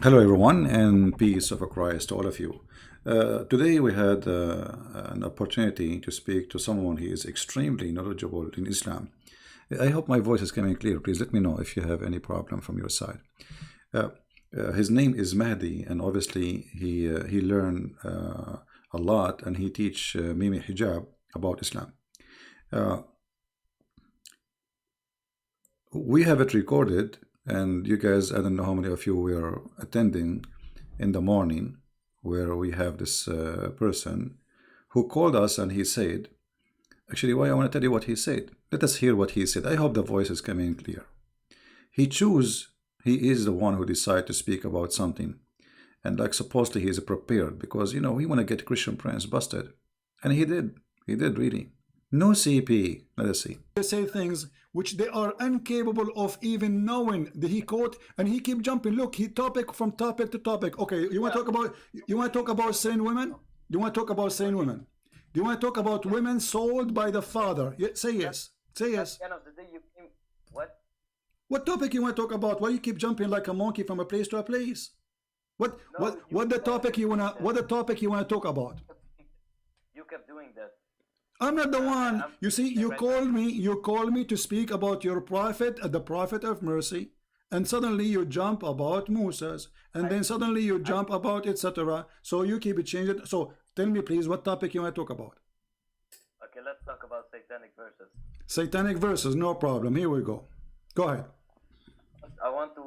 Hello, everyone, and peace of Christ to all of you. Today, we had an opportunity to speak to someone who is extremely knowledgeable in Islam. I hope my voice is coming clear. Please let me know if you have any problem from your side. Uh, his name is Mahdi, and obviously he learned a lot, and he teach Mimi Hijab about Islam. Uh, we have it recorded, and you guys, I don't know how many of you were attending in the morning, where we have this person who called us, and he said, actually, why I want to tell you what he said. Let us hear what he said. I hope the voice is coming clear. He is the one who decided to speak about something, and like supposedly he is prepared because he want to get Christian Prince busted, and he did really. No CP. Let us see. They say things which they are incapable of even knowing. He quote and he keep jumping. Look, he topic from topic to topic. Okay, you want to talk about selling women? You want to talk about selling women? Do you want to talk about women sold by the father? Say yes. Say yes. At the end of the day, you came, what? What topic you want to talk about? Why you keep jumping like a monkey from a place to a place? What the topic you wanna talk about? You kept doing that. I'm not the one. You see, you call me to speak about your prophet, the prophet of mercy, and suddenly you jump about Moses, and then suddenly you jump about etc. So you keep it changing. So tell me please, what topic you want to talk about? Okay, let's talk about satanic verses. Satanic verses, no problem. Here we go. Go ahead. I want to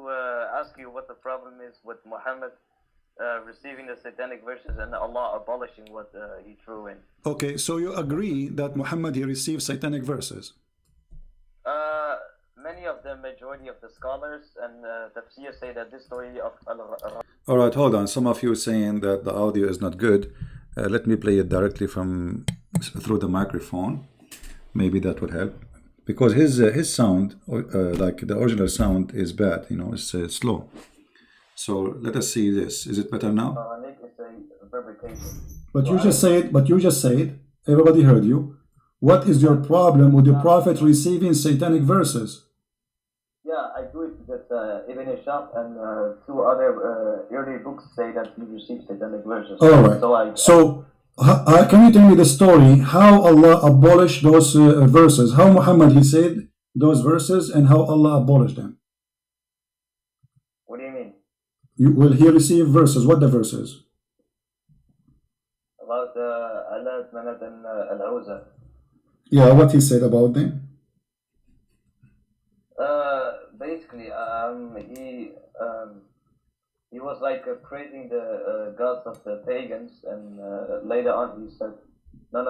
ask you what the problem is with Muhammad receiving the satanic verses and Allah abolishing what he threw in. Okay, so you agree that Muhammad he received satanic verses? Many of the majority of the scholars and tafsir say that this story of All right, hold on. Some of you saying that the audio is not good. Let me play it directly from through the microphone. Maybe that would help, because his sound, like the original sound, is bad. It's slow. So let us see this. Is it better now? Nick is a fabrication. But you just said, everybody heard you. What is your problem with the prophet receiving satanic verses? Yeah, I do it because Ibn Hisham and two other early books say that he received satanic verses. All right. So can you tell me the story, how Allah abolished those verses? How Muhammad he said those verses and how Allah abolished them? What do you mean? Will he receive verses? What the verses? About Allah, Manat, and Al-Awza. Yeah, what he said about them? Basically, he was like praising the gods of the pagans, and later on he said, no,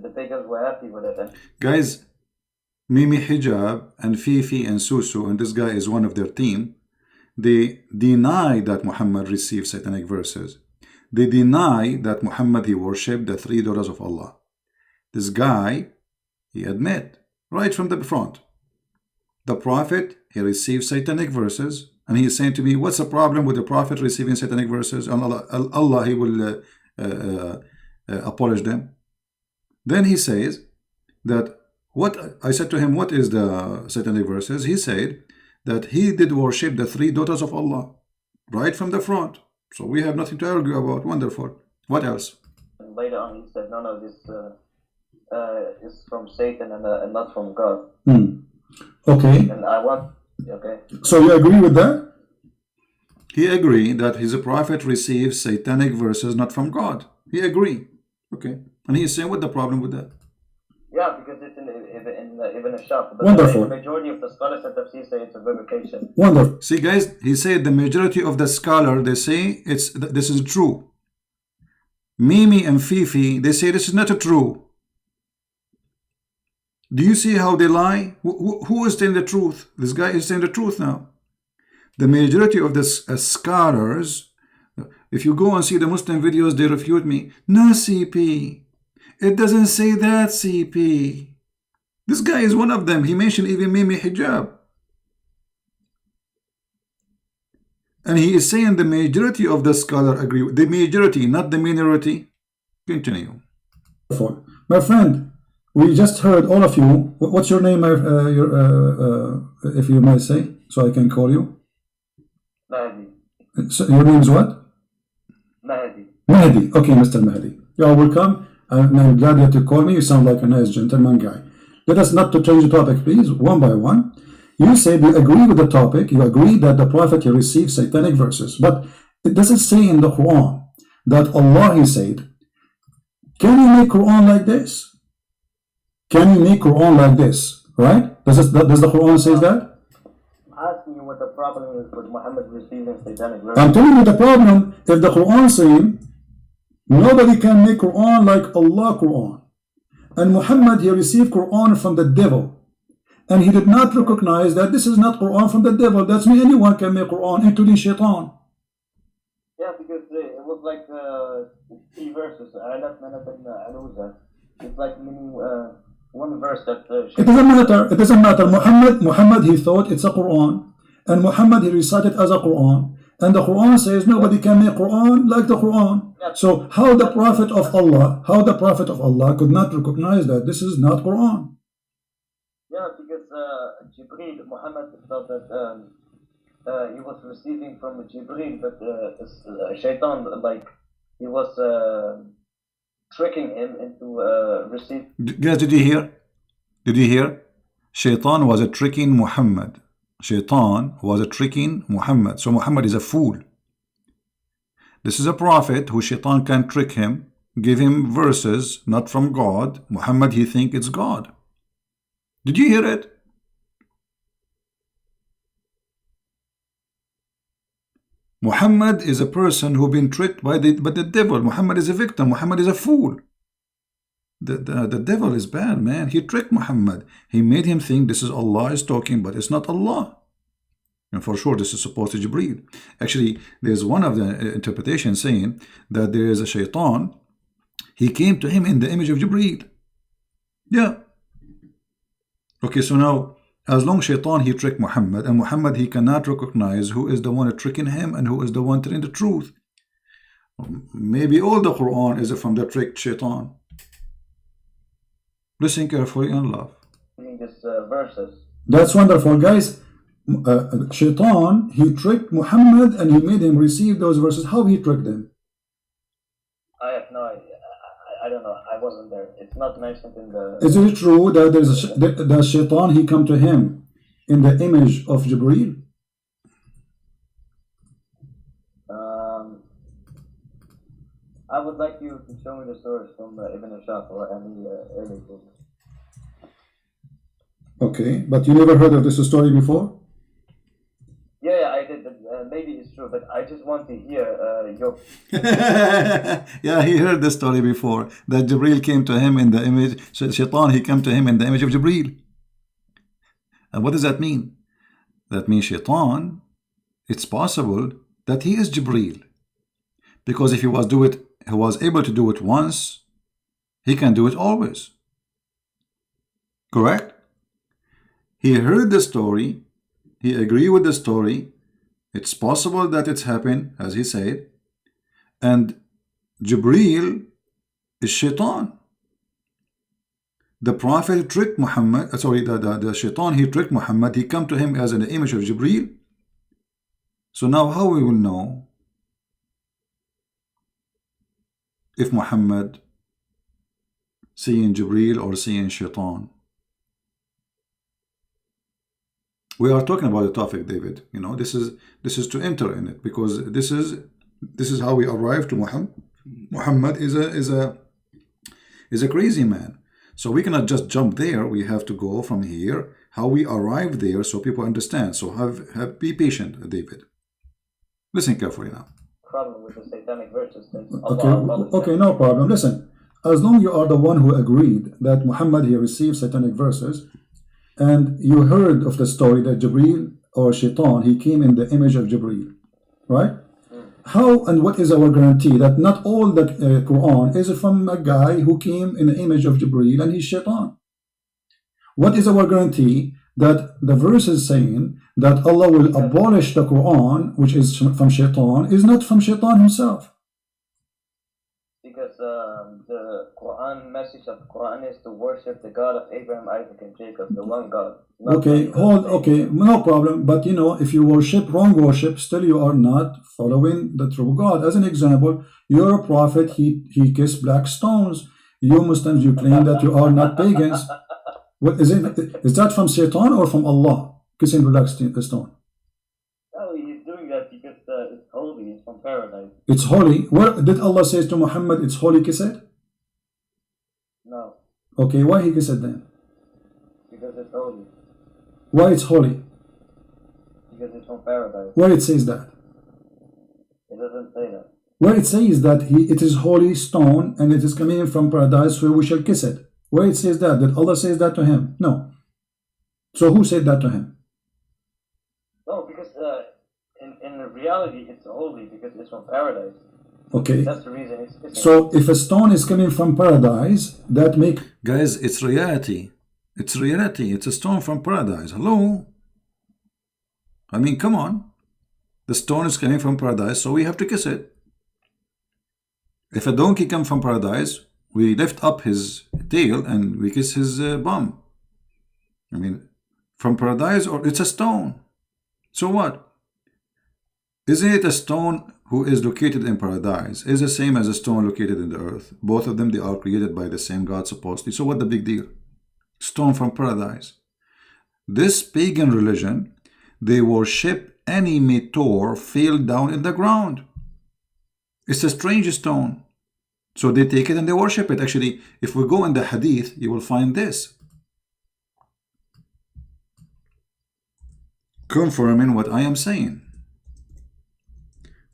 the pagans were happy with it. And Guys, Mimi Hijab and Fifi and Susu, and this guy is one of their team, they deny that Muhammad received satanic verses. They deny that Muhammad he worshipped the three daughters of Allah. This guy, he admit right from the front, the prophet he received satanic verses, and he is saying to me, what's the problem with the prophet receiving satanic verses? And Allah he will abolish them. Then he says that, what I said to him, what is the satanic verses? He said that he did worship the three daughters of Allah right from the front. So we have nothing to argue about. Wonderful. What else? And later on he said, no, this is from Satan and not from God. Okay. And I want, okay. So you agree with that? He agreed that his prophet received satanic verses not from God. He agreed. Okay. And he is saying, what the problem with that? Yeah, because it's in Ibn Ashab. But Wonderful. The majority of the scholars at Tafsir say it's a fabrication. Wonderful. See, guys, he said the majority of the scholar, they say this is true. Mimi and Fifi, they say this is not true. Do you see how they lie? Who is telling the truth? This guy is telling the truth now. The majority of the scholars, if you go and see the Muslim videos, they refute me. No, CP. It doesn't say that, CP. This guy is one of them. He mentioned even Mimi Hijab. And he is saying the majority of the scholar agree with the majority, not the minority. Continue. My friend, we just heard all of you. What's your name, if you might say, so I can call you? Mahdi. So your name is what? Mahdi. Mahdi. Okay, Mr. Mahdi. You are welcome. I'm glad that you called me. You sound like a nice gentleman guy. Let us not to change the topic, please, one by one. You said you agree with the topic. You agree that the Prophet he received satanic verses. But it doesn't say in the Quran that Allah, he said, can you make Quran like this? Can you make Quran like this? Right? Does the Quran say that? I'm asking you what the problem is with Muhammad receiving satanic verses. I'm telling you the problem. If the Quran saying nobody can make Quran like Allah Quran, and Muhammad he received Quran from the devil, and he did not recognize that this is not Quran from the devil. That's me. Anyone can make Quran, including Shaitan. Yeah, because it was like 3 verses. It's like meaning one verse that. It doesn't matter. It doesn't matter. Muhammad he thought it's a Quran, and Muhammad he recited as a Quran, and the Quran says nobody can make Quran like the Quran. So how the Prophet of Allah could not recognize that this is not Quran? Yeah, because Jibreel, Muhammad thought that he was receiving from Jibreel, but Shaitan, like, he was tricking him into receive. Guys, did you hear? Did you hear? Shaitan was a tricking Muhammad. Shaitan was a tricking Muhammad. So Muhammad is a fool. This is a prophet who Shaitan can trick him, give him verses not from God. Muhammad, he think it's God. Did you hear it? Muhammad is a person who been tricked by the devil. Muhammad is a victim. Muhammad is a fool. The devil is bad, man. He tricked Muhammad. He made him think this is Allah is talking, but it's not Allah. And for sure, this is supposed to Jibreel. Actually, there's one of the interpretations saying that there is a Shaitan. He came to him in the image of Jibreel. Yeah. Okay, so now, as long as Shaitan, he tricked Muhammad, and Muhammad, he cannot recognize who is the one tricking him and who is the one telling the truth. Maybe all the Quran is from the tricked Shaitan. Listen carefully and love. This verses. That's wonderful, guys. Shaitan, he tricked Muhammad and he made him receive those verses. How he tricked them? I have no idea. I don't know. I wasn't there. It's not mentioned in the. Is it true that that Shaitan he come to him in the image of Jibreel? I would like you to show me the source from Ibn Ashaq or any early book. Okay, but you never heard of this story before? Yeah, I did. Maybe it's true, but I just want to hear your. Yeah, he heard this story before. That Jibreel came to him in the image. Shaitan, he came to him in the image of Jibreel. And what does that mean? That means Shaitan, it's possible that he is Jibreel. Because if he was able to do it once, he can do it always. Correct? He heard the story. He agreed with the story. It's possible that it's happened, as he said. And Jibreel is Shaitan. The Prophet tricked Muhammad. The Shaitan, he tricked Muhammad. He come to him as an image of Jibreel. So now how we will know if Muhammad seeing Jibreel or seeing Shaitan? We are talking about the topic, David. You know, this is to enter in it, because this is how we arrive to Muhammad. Muhammad is a crazy man. So we cannot just jump there. We have to go from here, how we arrive there, so people understand. So be patient, David. Listen carefully now. Problem with the satanic verses. Okay, no problem. Listen, as long you are the one who agreed that Muhammad he received satanic verses, and you heard of the story that Jibreel or Shaitan, he came in the image of Jibreel, right? How and what is our guarantee that not all the Quran is from a guy who came in the image of Jibreel and he's Shaitan? What is our guarantee that the verse is saying that Allah will abolish the Quran, which is from Shaitan, is not from Shaitan himself? because the Quran message of the Quran is to worship the God of Abraham, Isaac, and Jacob, the one God. Okay, no problem. But you know, if you worship wrong worship, still you are not following the true God. As an example, you're a prophet, he kissed black stones. You Muslims, you claim that you are not pagans. What is it? Is that from Satan or from Allah? Kissing black stone. No, he's doing that because it's holy, it's from paradise. It's holy. Where did Allah say to Muhammad, it's holy, kiss it? No. Okay, why he kiss it then? Because it's holy. Why it's holy? Because it's from paradise. Where it says that? It doesn't say that. Where it says that it is holy stone and it is coming from paradise, so we shall kiss it. Where it says that? Did Allah says that to him? No. So who said that to him? No, because in reality it's holy because it's from paradise. Okay. That's the reason it's kissing. So if a stone is coming from paradise, that make... Guys, it's reality. It's reality. It's a stone from paradise. Hello? I mean, come on. The stone is coming from paradise, so we have to kiss it. If a donkey comes from paradise, we lift up his tail and we kiss his bum. I mean, from paradise, or it's a stone. So what? Isn't it a stone who is located in paradise is the same as a stone located in the earth? Both of them, they are created by the same God supposedly. So what the big deal? Stone from paradise. This pagan religion, they worship any meteor fell down in the ground. It's a strange stone. So they take it and they worship it. Actually, if we go in the hadith, you will find this. Confirming what I am saying.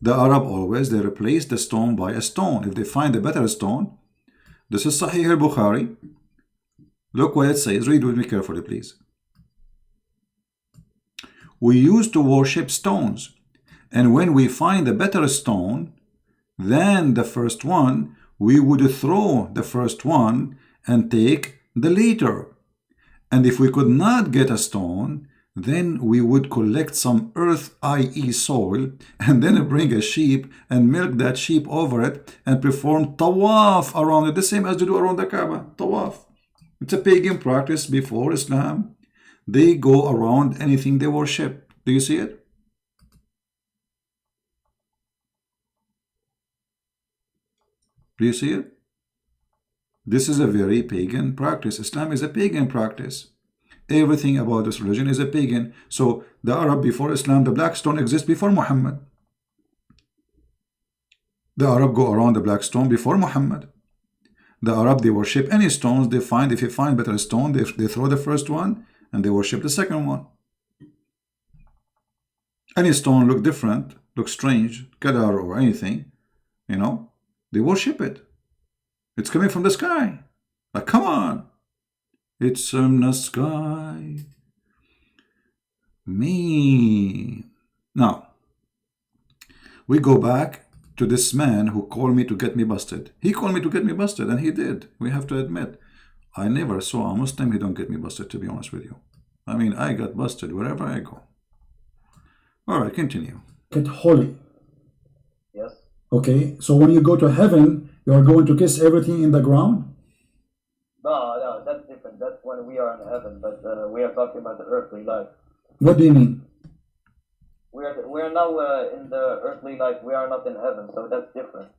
The Arab always, they replace the stone by a stone. If they find a better stone, this is Sahih al-Bukhari. Look what it says. Read with me carefully, please. We used to worship stones, and when we find a better stone than the first one, we would throw the first one and take the later. And if we could not get a stone, then we would collect some earth, i.e. soil, and then bring a sheep and milk that sheep over it and perform tawaf around it, the same as they do around the Kaaba, tawaf. It's a pagan practice before Islam. They go around anything they worship. Do you see it? Do you see it? This is a very pagan practice. Islam is a pagan practice. Everything about this religion is a pagan. So the Arab before Islam, the black stone exists before Muhammad. The Arab go around the black stone before Muhammad. The Arab, they worship any stones they find. If they find better stone, they throw the first one and they worship the second one. Any stone look different, look strange, Qadar or anything, you know, they worship it. It's coming from the sky. Like, come on. It's from the sky. Me. Now, we go back to this man who called me to get me busted. He called me to get me busted, and he did. We have to admit. I never saw a Muslim who don't get me busted, to be honest with you. I mean, I got busted wherever I go. All right, continue. Get holy. Yes. Okay, so when you go to heaven, you are going to kiss everything in the ground? No, that's different. That's when we are in heaven, but we are talking about the earthly life. What do you mean? We're now in the earthly life. We are not in heaven, so that's different.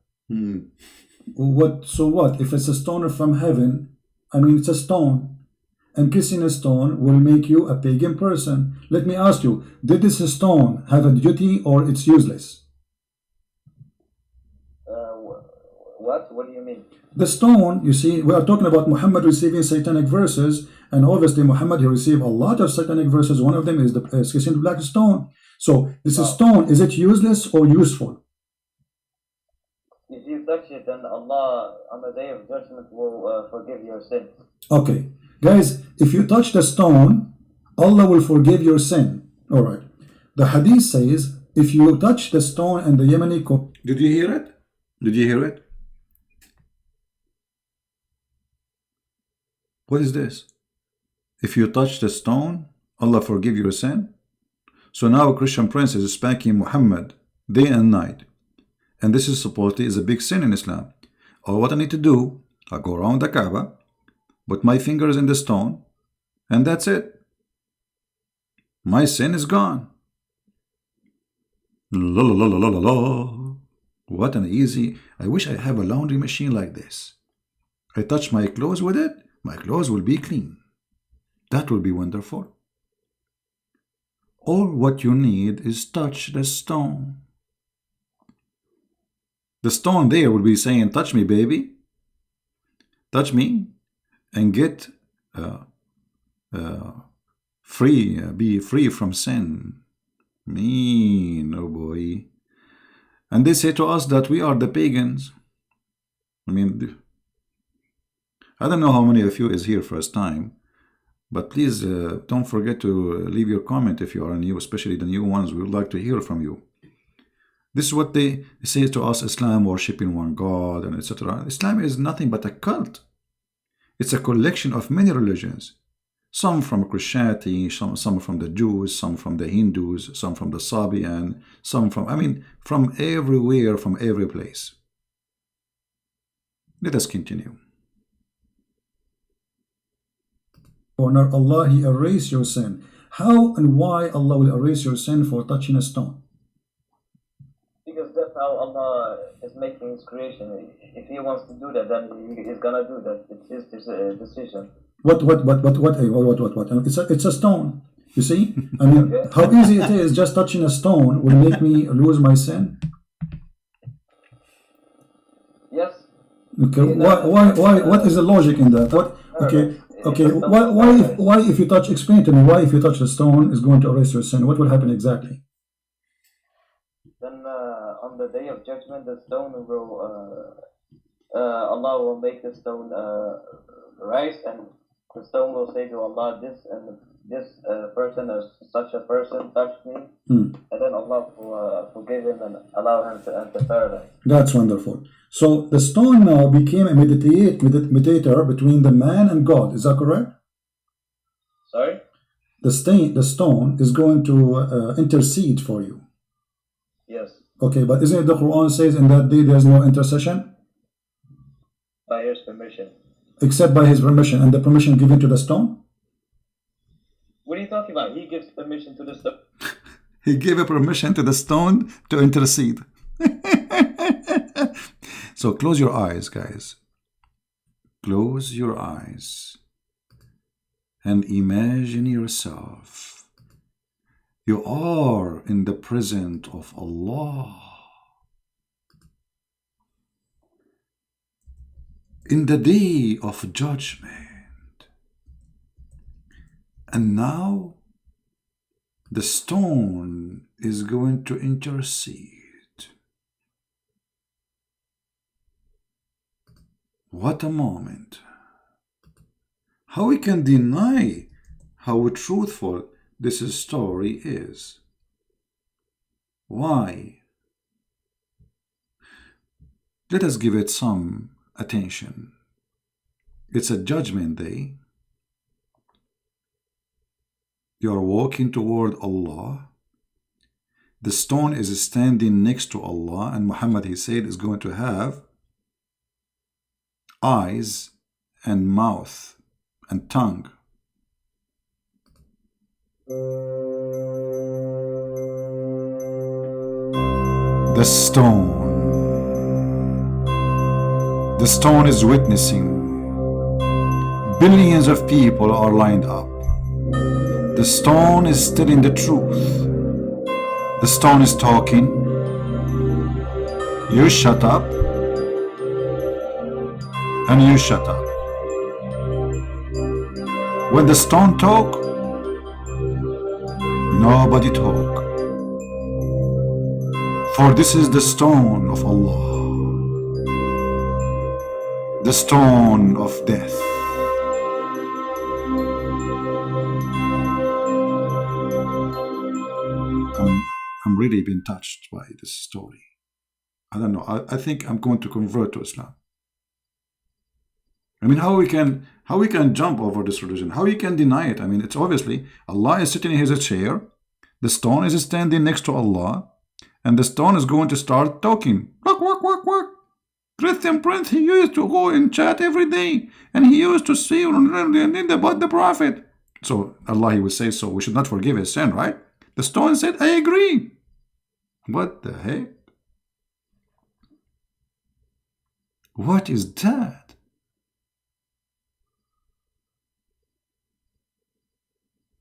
What? So what? If it's a stone from heaven, I mean, it's a stone, and kissing a stone will make you a pagan person. Let me ask you, did this stone have a duty or it's useless? What do you mean? The stone, you see, we are talking about Muhammad receiving satanic verses, and obviously Muhammad, he received a lot of satanic verses. One of them is the kissing the black stone. So this stone, is it useless or useful? If you touch it, then Allah on the day of judgment will forgive your sins. Okay, guys, if you touch the stone, Allah will forgive your sin. All right. The hadith says, if you touch the stone and the Yemeni... Did you hear it? Did you hear it? What is this? If you touch the stone, Allah forgive your sin? So now a Christian prince is spanking Muhammad day and night. And this is supposedly is a big sin in Islam. All what I need to do, I go around the Kaaba, put my fingers in the stone, and that's it. My sin is gone. La la la la la la. What an easy. I wish I have a laundry machine like this. I touch my clothes with it, my clothes will be clean. That will be wonderful. All what you need is touch the stone. The stone there will be saying, touch me, baby. Touch me and get free, be free from sin. Mean, oh boy. And they say to us that we are the pagans. I mean, I don't know how many of you is here first time, but please don't forget to leave your comment if you are new, especially the new ones. We would like to hear from you. This is what they say to us: Islam, worshiping one God, and etc. Islam is nothing but a cult. It's a collection of many religions. Some from Christianity, some from the Jews, some from the Hindus, some from the Serbian, some from, I mean, from everywhere, from every place. Let us continue. Honor Allah, He erase your sin. How and why Allah will erase your sin for touching a stone? Because that's how Allah is making His creation. If He wants to do that, then He's gonna do that. It's His decision. What? It's a stone. You see? I mean, how easy it is, just touching a stone will make me lose my sin. Yes. Okay. Why? What is the logic in that? What? Okay. Okay. Why if you touch? Explain to me why if you touch the stone is going to erase your sin. What will happen exactly? Then on the day of judgment, the stone will Allah will make the stone rise, and the stone will say to Allah, this person or such a person touched me, and then Allah will forgive him and allow him to enter paradise. That's wonderful. So the stone now became a mediator between the man and God. Is that correct? Sorry? The stone is going to intercede for you. Yes. Okay, but isn't it the Quran says in that day there's no intercession? By His permission. Except by His permission, and the permission given to the stone? What are you talking about? He gives permission to the stone. He gave a permission to the stone to intercede. So close your eyes, guys. Close your eyes and imagine yourself. You are in the presence of Allah. In the day of judgment. And now the stone is going to intercede. What a moment. How we can deny how truthful this story is. Why? Let us give it some attention. It's a judgment day. You are walking toward Allah. The stone is standing next to Allah, and Muhammad, he said, is going to have eyes and mouth and tongue. The stone is witnessing. Billions of people are lined up. The stone is telling the truth. The stone is talking. You shut up. And you shut up. When the stone talk, nobody talk. For this is the stone of Allah. The stone of death. I'm really been touched by this story. I don't know. I think I'm going to convert to Islam. I mean, how we can jump over this religion? How you can deny it? I mean, it's obviously Allah is sitting in His chair. The stone is standing next to Allah, and the stone is going to start talking. Quack, quack, quack, quack. Muslim prince, he used to go and chat every day, and he used to see about the Prophet. So Allah, he will say, so we should not forgive his sin, right? The stone said, I agree. What the heck? What is that?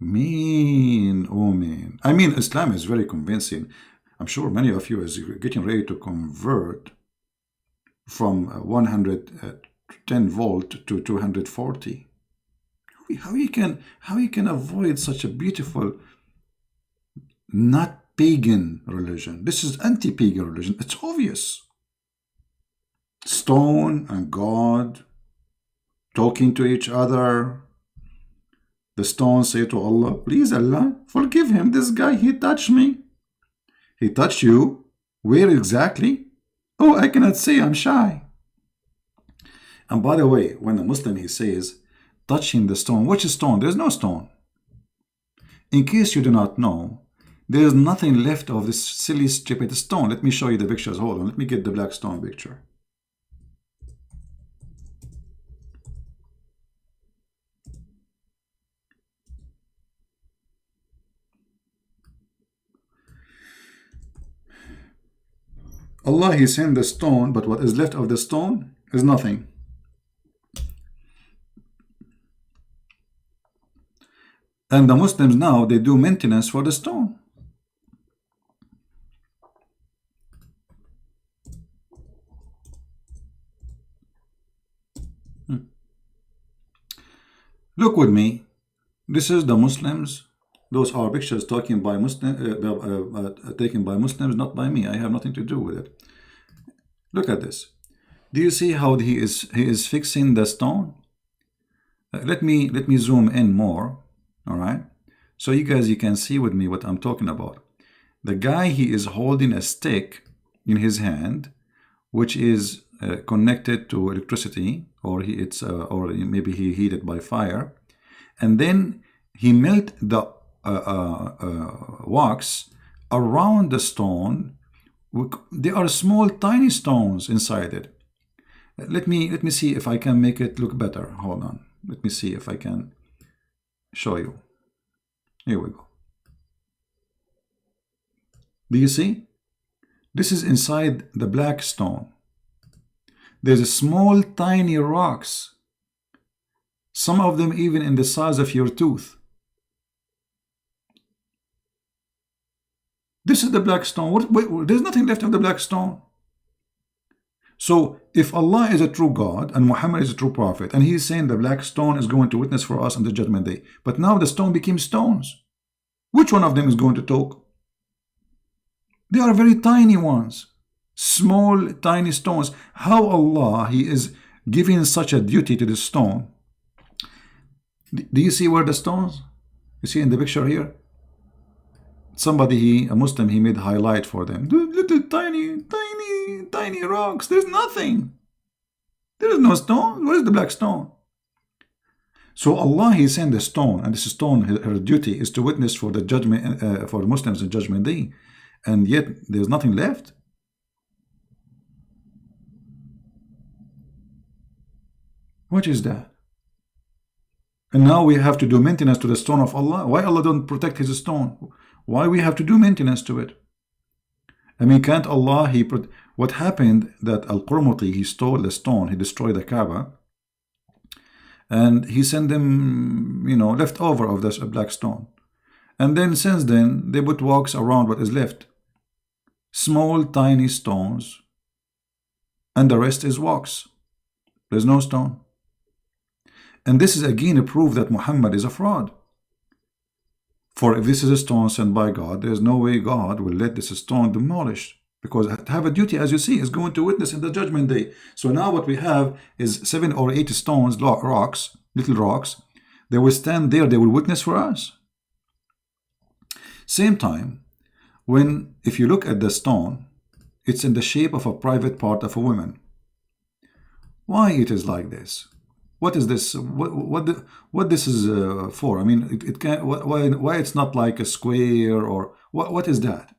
Mean, oh man. I mean, Islam is very convincing. I'm sure many of you is getting ready to convert from 110 volt to 240. How you can avoid such a beautiful, not pagan religion? This is anti-pagan religion. It's obvious. Stone and God talking to each other. The stone say to Allah, please Allah, forgive him. This guy, he touched me. He touched you? Where exactly? Oh, I cannot say, I'm shy. And by the way, when a Muslim, he says, touching the stone, which stone? There's no stone. In case you do not know, there is nothing left of this silly, stupid stone. Let me show you the pictures. Hold on, let me get the black stone picture. Allah, he sent the stone, but what is left of the stone is nothing. And the Muslims now, they do maintenance for the stone. Look with me. This is the Muslims. Those are pictures taken by Muslims, not by me. I have nothing to do with it. Look at this. Do you see how he is fixing the stone? Let me zoom in more. All right. So you guys, you can see with me what I'm talking about. The guy, he is holding a stick in his hand, which is connected to electricity, or maybe he heated by fire, and then he melt the wax around the stone. There are small, tiny stones inside it. Let me see if I can make it look better. Hold on. Let me see if I can show you. Here we go. Do you see? This is inside the black stone. There's a small, tiny rocks. Some of them even in the size of your tooth. This is the black stone. There's nothing left of the black stone. So if Allah is a true God and Muhammad is a true prophet, and he's saying the black stone is going to witness for us on the judgment day, but now the stone became stones, which one of them is going to talk? They are very tiny ones, small, tiny stones. How Allah, he is giving such a duty to the stone? Do you see where the stones? You see in the picture here? Somebody, a Muslim, he made highlight for them. The little tiny rocks. There's nothing. There is no stone. Where is the black stone? So Allah, he sent the stone, and this stone, her duty is to witness for the judgment, for the Muslims in Judgment Day, and yet there's nothing left. What is that? And now we have to do maintenance to the stone of Allah. Why Allah don't protect his stone? Why we have to do maintenance to it? I mean, can't Allah, what happened that Al-Qurmuti, he stole the stone, he destroyed the Kaaba, and he sent them, leftover of this black stone. And then since then, they put wax around what is left. Small, tiny stones, and the rest is wax. There's no stone. And this is again a proof that Muhammad is a fraud. For if this is a stone sent by God, there's no way God will let this stone demolished, because have a duty, as you see, is going to witness in the judgment day. So now what we have is 7 or 8 stones, rocks, little rocks. They will stand there, they will witness for us. Same time, if you look at the stone, it's in the shape of a private part of a woman. Why it is like this? What is this? What this is for? I mean, it can. Why it's not like a square, or what is that?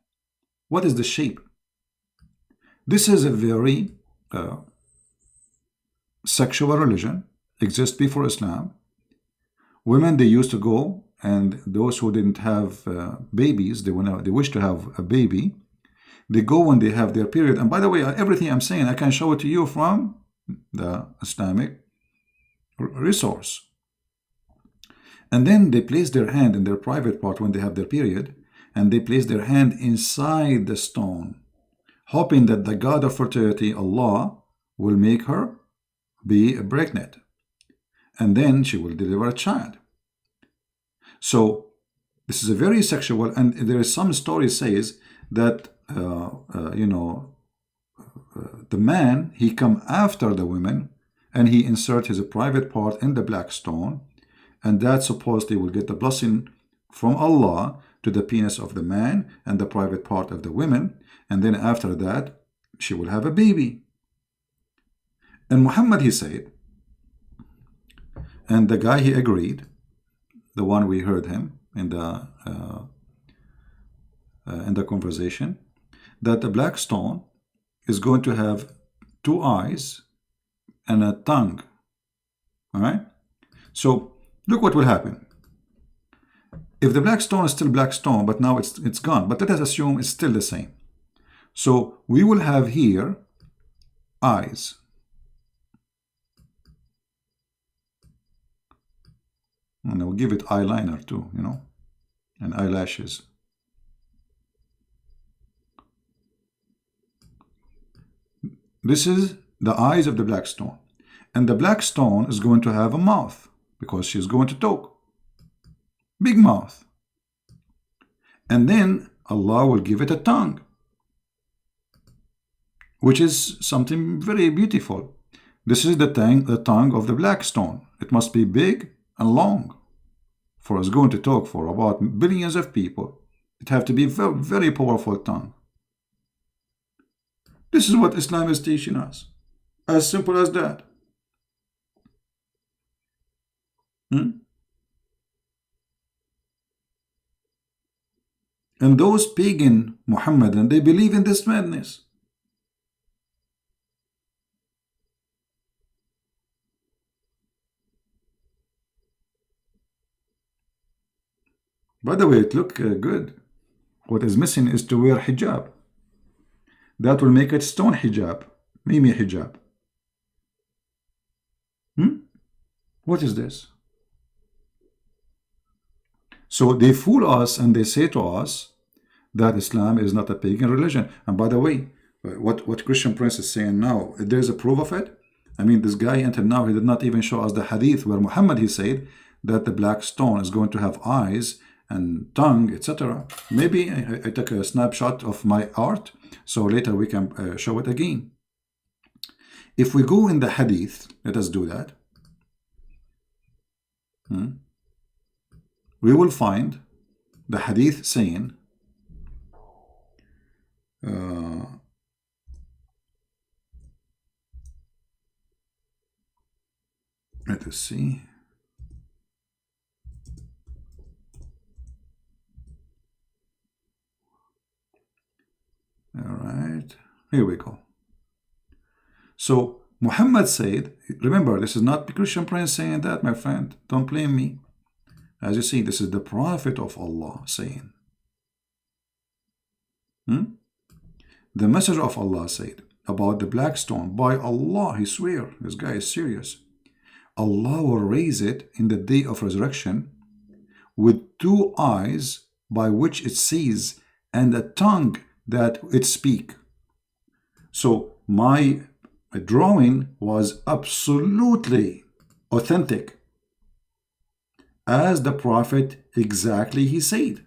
What is the shape? This is a very sexual religion, exists before Islam. Women, they used to go, and those who didn't have babies, they wish to have a baby, they go when they have their period. And by the way, everything I'm saying, I can show it to you from the Islamic resource. And then they place their hand in their private part when they have their period, and they place their hand inside the stone, hoping that the God of fertility, Allah, will make her be pregnant, and then she will deliver a child. So this is a very sexual, and there is some story says that the man, he come after the women, and he insert his private part in the black stone, and that supposedly will get the blessing from Allah to the penis of the man and the private part of the women, and then after that she will have a baby. And Muhammad, he said, and the guy, he agreed, the one we heard him in the conversation, that the black stone is going to have 2 eyes and a tongue. All right? So look what will happen. If the black stone is still black stone, but now it's gone, but let us assume it's still the same. So we will have here eyes. And I will give it eyeliner too, and eyelashes. This is the eyes of the black stone. And the black stone is going to have a mouth, because she's going to talk. Big mouth. And then Allah will give it a tongue, which is something very beautiful. This is the tongue of the black stone. It must be big and long, for it's going to talk for about billions of people. It have to be very, very powerful tongue. This is what Islam is teaching us. As simple as that. And those pagan Mohammedan, they believe in this madness. By the way, it look good. What is missing is to wear hijab. That will make it stone hijab, Mimi hijab. What is this? So they fool us, and they say to us that Islam is not a pagan religion. And by the way, what Christian Prince is saying now, there's a proof of it. I mean, this guy until now, he did not even show us the hadith where Muhammad, he said that the black stone is going to have eyes and tongue, etc. Maybe I took a snapshot of my art, so later we can show it again. If we go in the hadith, let us do that. We will find the hadith saying, let us see. All right, here we go. So Muhammad said, remember, this is not Christian Prince saying that, my friend. Don't blame me. As you see, this is the Prophet of Allah saying. The Messenger of Allah said about the black stone, by Allah, he swear, this guy is serious. Allah will raise it in the day of resurrection with 2 eyes by which it sees and a tongue that it speak. So my drawing was absolutely authentic, as the Prophet exactly he said.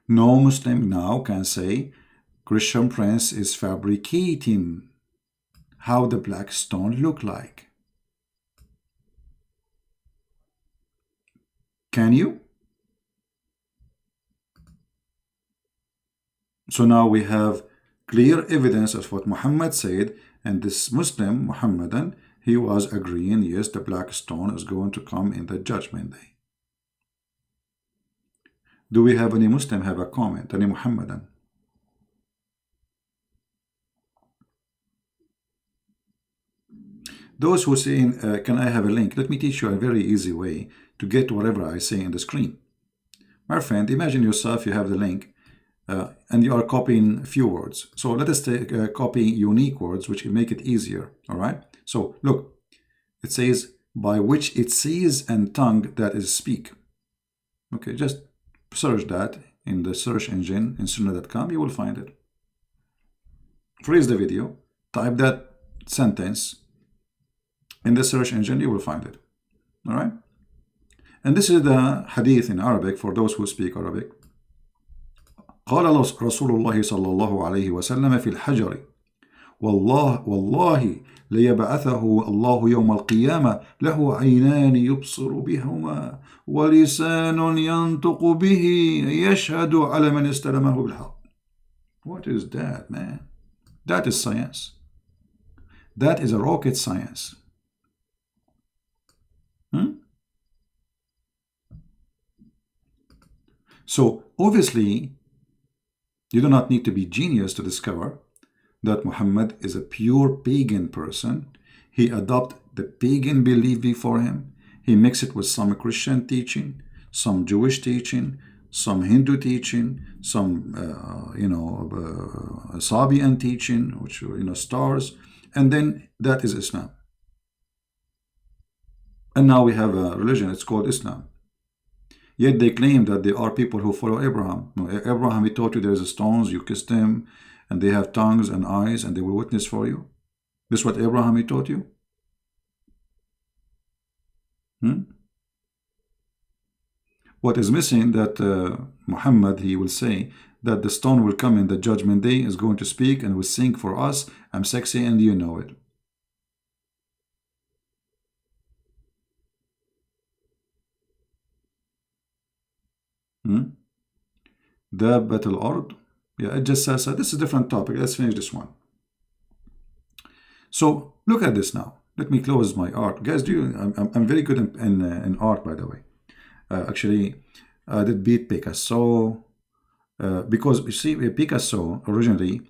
No Muslim now can say Christian Prince is fabricating how the black stone look like. Can you? So now we have clear evidence of what Muhammad said, and this Muslim, Muhammadan, he was agreeing, yes, the black stone is going to come in the judgment day. Do we have any Muslim have a comment, any Muhammadan? Those who say, can I have a link? Let me teach you a very easy way to get whatever I say in the screen. My friend, imagine yourself, you have the link, and you are copying a few words. So let us copy unique words, which will make it easier. All right. So look, it says, by which it sees and tongue that is speak. Okay, just search that in the search engine in sunnah.com, you will find it. Freeze the video, type that sentence in the search engine, you will find it. All right. And this is the hadith in Arabic for those who speak Arabic. قال رسول الله صلى الله عليه وسلم في الحجر والله ليبعثه الله يوم القيامة له عينان يبصر بهما ولسان ينطق به يشهد على من استلمه بالحق. What is that, man? That is science. That is a rocket science. So obviously, you do not need to be genius to discover that Muhammad is a pure pagan person. He adopted the pagan belief before him. He mixed it with some Christian teaching, some Jewish teaching, some Hindu teaching, some Serbian teaching, which stars, and then that is Islam. And now we have a religion, it's called Islam. Yet they claim that they are people who follow Abraham. No, Abraham, he taught you there's stones, you kissed them, and they have tongues and eyes, and they will witness for you. This is what Abraham, he taught you? What is missing that Muhammad, he will say that the stone will come in the judgment day, is going to speak and will sing for us, I'm sexy and you know it. دابة الأرض. Yeah, it just says this is a different topic. Let's finish this one. So look at this now. Let me close my art, guys. I'm very good in art, by the way. Actually, I did beat Picasso because you see, Picasso originally,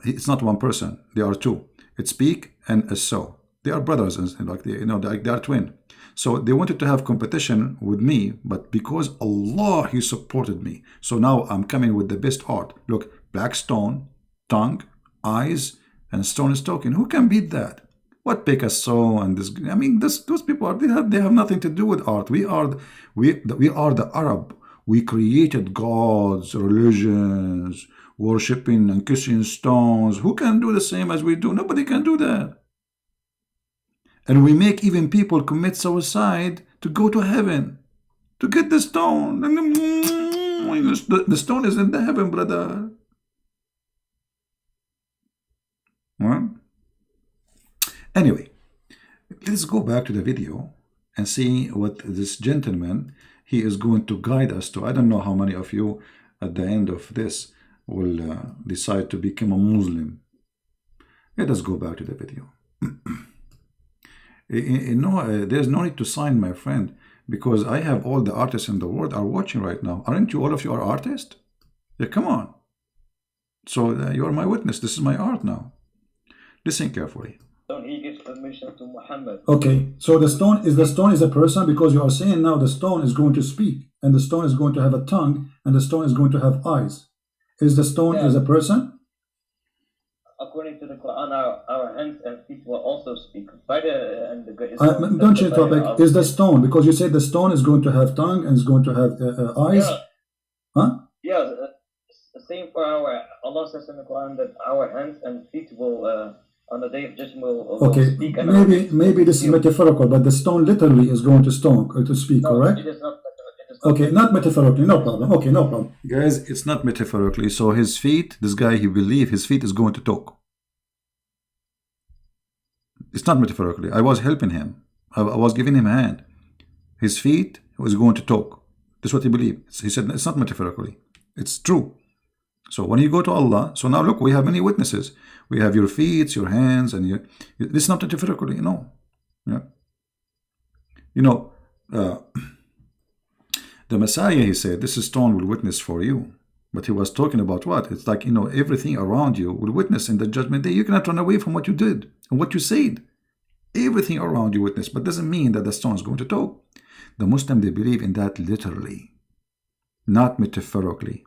it's not one person. There are two. It's Pic and Asso. They are brothers, and like they are twin. So they wanted to have competition with me, but because Allah, He supported me. So now I'm coming with the best art. Look, black stone, tongue, eyes, and stone is talking. Who can beat that? What Picasso and this? I mean, those people are, they have nothing to do with art. We are the Arab. We created gods, religions, worshipping and kissing stones. Who can do the same as we do? Nobody can do that. And we make even people commit suicide to go to heaven, to get the stone. The stone is in the heaven, brother. Well, anyway, let's go back to the video and see what this gentleman, he is going to guide us to. I don't know how many of you at the end of this will decide to become a Muslim. Let us go back to the video. There's no need to sign, my friend, because I have all the artists in the world are watching right now. Aren't you, all of you are artists? Yeah, come on. So you are my witness. This is my art now. Listen carefully. He gives permission to Muhammad. Okay, so the stone is a person, because you are saying now the stone is going to speak, and the stone is going to have a tongue, and the stone is going to have eyes. Is the stone is a person? According to the Quran, our hands and feet will also speak. Don't change topic. Is the stone, because you said the stone is going to have tongue and is going to have eyes? Yeah. Huh? Yeah, same for Allah says in the Quran that our hands and feet will, on the day of judgment, will speak. And maybe this is metaphorical, but the stone literally is going to speak, no, correct? It is not. Okay, not metaphorically, no problem. Okay, no problem. Guys, it's not metaphorically. So his feet, this guy, he believes his feet is going to talk. It's not metaphorically. I was helping him. I was giving him a hand. His feet was going to talk. That's what he believed. He said it's not metaphorically. It's true. So when you go to Allah, so now look, we have many witnesses. We have your feet, your hands, and this is not metaphorically, no. Yeah. The Messiah, he said, this stone will witness for you. But he was talking about what? It's like, everything around you will witness in the judgment day. You cannot run away from what you did and what you said. Everything around you witness, but doesn't mean that the stone is going to talk. The Muslim, they believe in that literally, not metaphorically.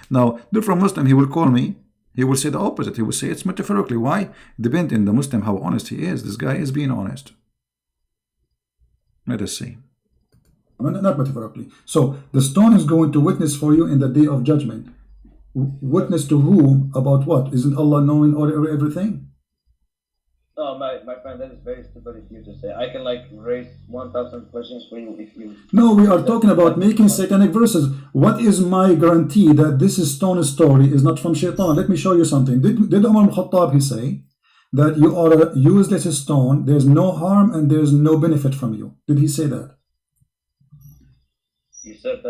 Now, different Muslim, he will call me, he will say the opposite. He will say it's metaphorically. Why? Depending on the Muslim, how honest he is. This guy is being honest. Let us see. Not metaphorically. So the stone is going to witness for you in the day of judgment. Witness to whom? About what? Isn't Allah knowing everything? No, my friend, that is very stupid of you to say. I can like raise 1,000 questions for you if you... No, we are talking about making satanic verses. What is my guarantee that this stone story is not from shaitan? Let me show you something. Did Umar al-Khattab, he say that you are a useless stone, there's no harm and there's no benefit from you? Did he say that? You said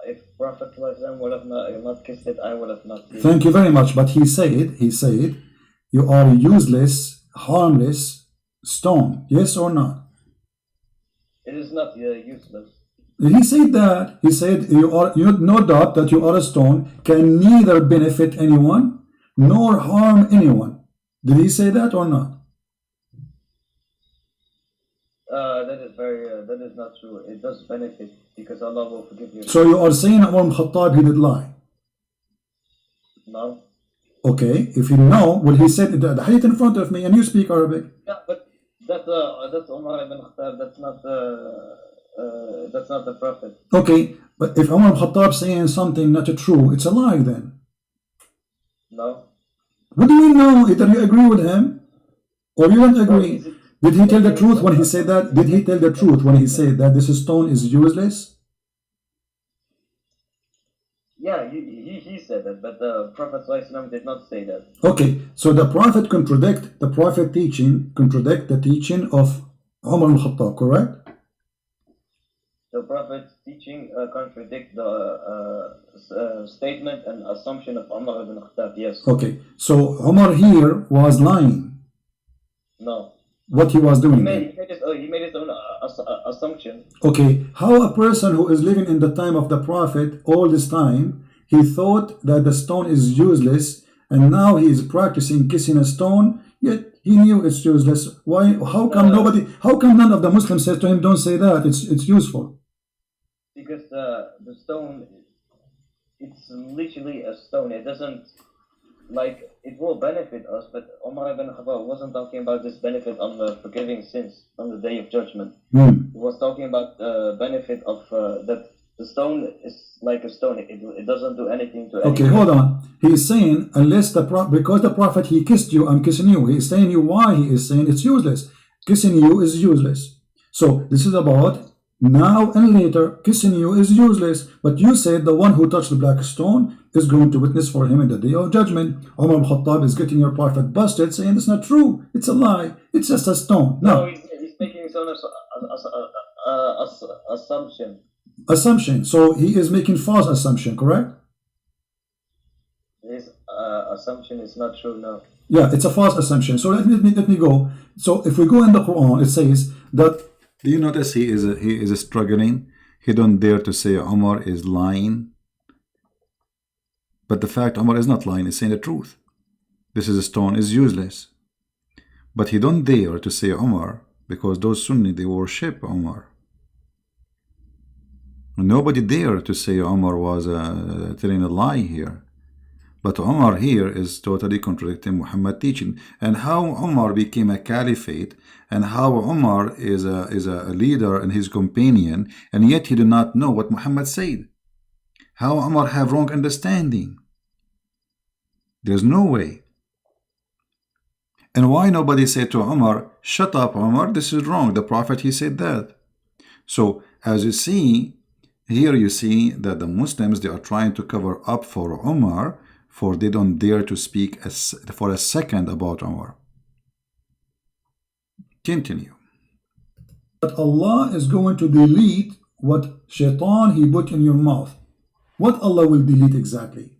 if Prophet would have not kissed it, I would have not kissed it. Thank you very much. But he said, you are a useless, harmless stone. Yes or not? It is not useless. He said that. He said, you no doubt that you are a stone, can neither benefit anyone nor harm anyone. Did he say that or not? That is not true. It does benefit because Allah will forgive you. So you are saying Umar al-Khattab, he did lie? No. Okay, if you know, well, he said the hadith in front of me and you speak Arabic. Yeah, but that's Umar ibn Khattab. That's not the Prophet. Okay, but if Umar al-Khattab saying something not true, it's a lie then. No. What do you know? Either you agree with him or you don't agree. Did he tell the truth when he said that? Did he tell the truth when he said that this stone is useless? Yeah, he said that, but the Prophet ﷺ did not say that. Okay, so the Prophet contradict the teaching of Umar al-Khattab, correct? The Prophet's teaching contradict the statement and assumption of Umar ibn Khattab, yes. Okay, so Umar here was lying. No. What he was doing? He made his own assumption. Okay, how a person who is living in the time of the Prophet all this time, he thought that the stone is useless, and now he is practicing kissing a stone, yet he knew it's useless. Why? How come none of the Muslims said to him, don't say that, it's useful? Because the stone, it's literally a stone. It doesn't, like, it will benefit us, but Umar ibn Khattab wasn't talking about this benefit on the forgiving sins on the day of judgment. He was talking about the benefit of that the stone is like a stone. It doesn't do anything to anyone. Okay, hold on. He is saying, because the Prophet, he kissed you, I'm kissing you. He is saying you why he is saying it's useless. Kissing you is useless. So this is about now and later, kissing you is useless. But you said the one who touched the black stone is going to witness for him in the day of judgment. Umar al-Khattab is getting your Prophet busted, saying it's not true. It's a lie. It's just a stone. No, he's making his own assumption. Assumption. So he is making false assumption, correct? His assumption is not true, no. Yeah, it's a false assumption. So let me go. So if we go in the Quran, it says that. Do you notice he is struggling? He don't dare to say Umar is lying. But the fact Umar is not lying, is saying the truth. This is a stone is useless. But he don't dare to say Umar because those Sunni, they worship Umar. Nobody dare to say Umar was telling a lie here. But Umar here is totally contradicting Muhammad teaching. And how Umar became a caliphate, and how Umar is a leader and his companion, and yet he did not know what Muhammad said. How Umar have wrong understanding. There's no way. And why nobody said to Umar, shut up Umar, this is wrong. The Prophet, he said that. So as you see, here you see that the Muslims, they are trying to cover up for Umar, for they don't dare to speak for a second about Umar. Continue. But Allah is going to delete what shaitan he put in your mouth. What Allah will delete exactly?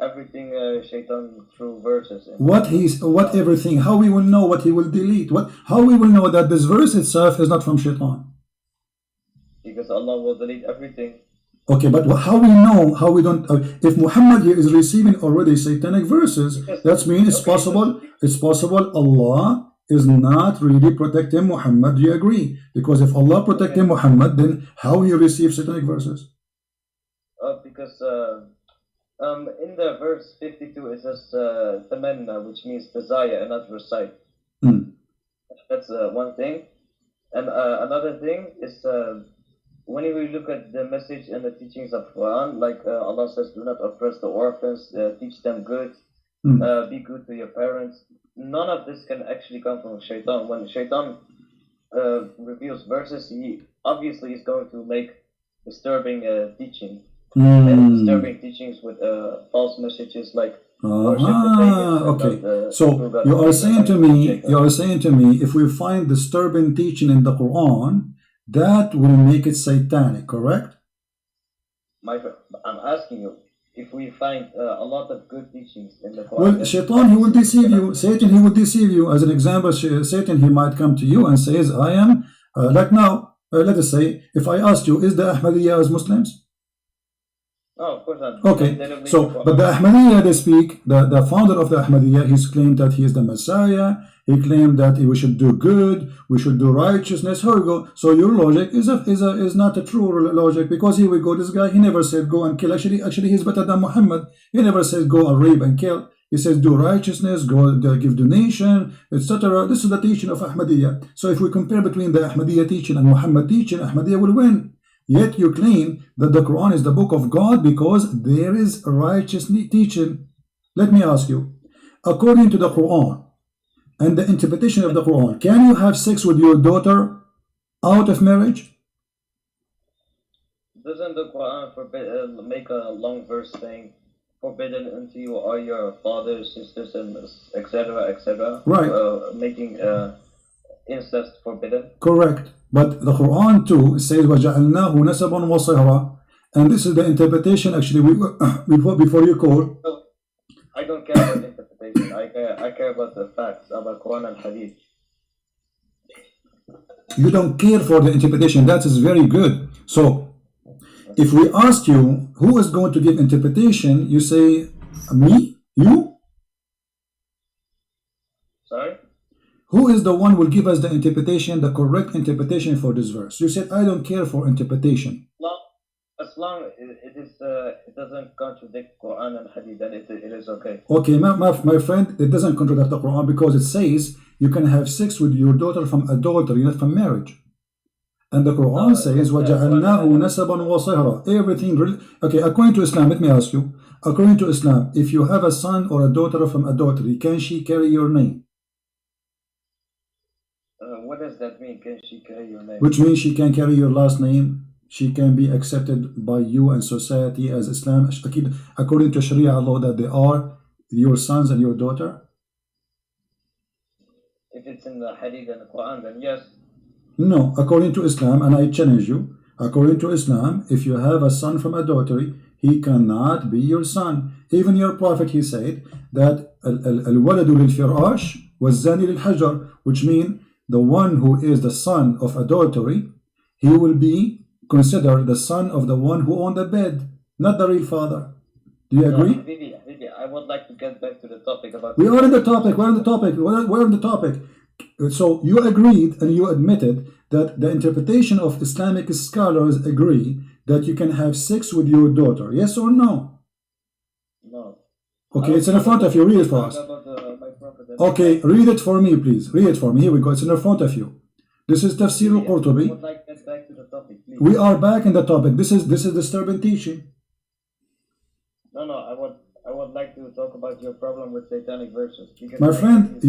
Everything shaitan through verses. What everything? How we will know what he will delete? How we will know that this verse itself is not from shaitan? Because Allah will delete everything. Okay, but how we know, how we don't, if Muhammad here is receiving already satanic verses, that means it's possible Allah is not really protecting Muhammad. Do you agree? Because if Allah protecting Muhammad, then how he receives satanic verses? Because in the verse 52 it says tamanna, which means desire and not recite. That's one thing. And another thing is when we look at the message and the teachings of Quran, like Allah says, do not oppress the orphans, teach them good, be good to your parents. None of this can actually come from Shaitan. When Shaitan reveals verses, he obviously is going to make disturbing teaching. And disturbing teachings with false messages like okay. So you are saying to me, if we find disturbing teaching in the Quran, that will make it satanic, correct? I'm asking you, if we find a lot of good teachings in the Quran. Well, Shaitan, he will deceive you. Satan, he will deceive you. As an example, Satan, he might come to you and says, I am, like now, let us say, if I asked you, is the Ahmadiyya as Muslims? Oh, of course not. Okay, so, but the Ahmadiyya, they speak, the founder of the Ahmadiyya, he's claimed that he is the Messiah, he claimed that we should do good, we should do righteousness. Here we go. So your logic is not a true logic, because here we go, this guy, he never said go and kill. Actually he's better than Muhammad. He never said go and rape and kill. He says do righteousness, go give donation, etc. This is the teaching of Ahmadiyya. So if we compare between the Ahmadiyya teaching and Muhammad teaching, Ahmadiyya will win. Yet you claim that the Quran is the book of God because there is righteous teaching. Let me ask you, according to the Quran and the interpretation of the Quran, can you have sex with your daughter out of marriage? Doesn't the Quran make a long verse saying, forbidden unto you are your fathers, sisters, and etc., right? Making incest forbidden. Correct. But the Quran too says وَجَعَلْنَاهُ نَسَبًا وَصِهْرًا, and this is the interpretation actually before you call. I don't care about interpretation. I care about the facts about Quran and Hadith. You don't care for the interpretation. That is very good. So if we ask you who is going to give interpretation, you say me, you. Sorry? Who is the one who will give us the interpretation, the correct interpretation for this verse? You said, I don't care for interpretation. As long as it doesn't contradict Quran and Hadith, then it is okay. Okay, my friend, it doesn't contradict the Quran because it says you can have sex with your daughter from adultery, not from marriage. And the Quran says, وَجَعَلْنَاهُ نَسَبًا وَصِهْرًا. Everything. Okay, according to Islam, let me ask you. According to Islam, if you have a son or a daughter from adultery, can she carry your name? What does that mean? Can she carry your name? Which means she can carry your last name. She can be accepted by you and society as Islam. According to Sharia law, that they are your sons and your daughter. If it's in the Hadith and the Quran, then yes. No, according to Islam, and I challenge you, according to Islam, if you have a son from adultery, he cannot be your son. Even your Prophet, he said that al-waladu lil-firash wal-zani lil-hajar, which means the one who is the son of adultery, he will be considered the son of the one who owned the bed, not the real father. Do you agree? Vivi, I would like to get back to the topic about... We are in the topic. We're on the topic. So you agreed and you admitted that the interpretation of Islamic scholars agree that you can have sex with your daughter. Yes or no? No. Okay, it's in front of you. Read it for us. Okay, read it for me, please. Read it for me. Here we go. It's in front of you. This is Tafsir al-Qurtubi. I would like to get back to the topic, please. We are back in the topic. This is disturbing teaching. No, I would like to talk about your problem with satanic verses. My friend,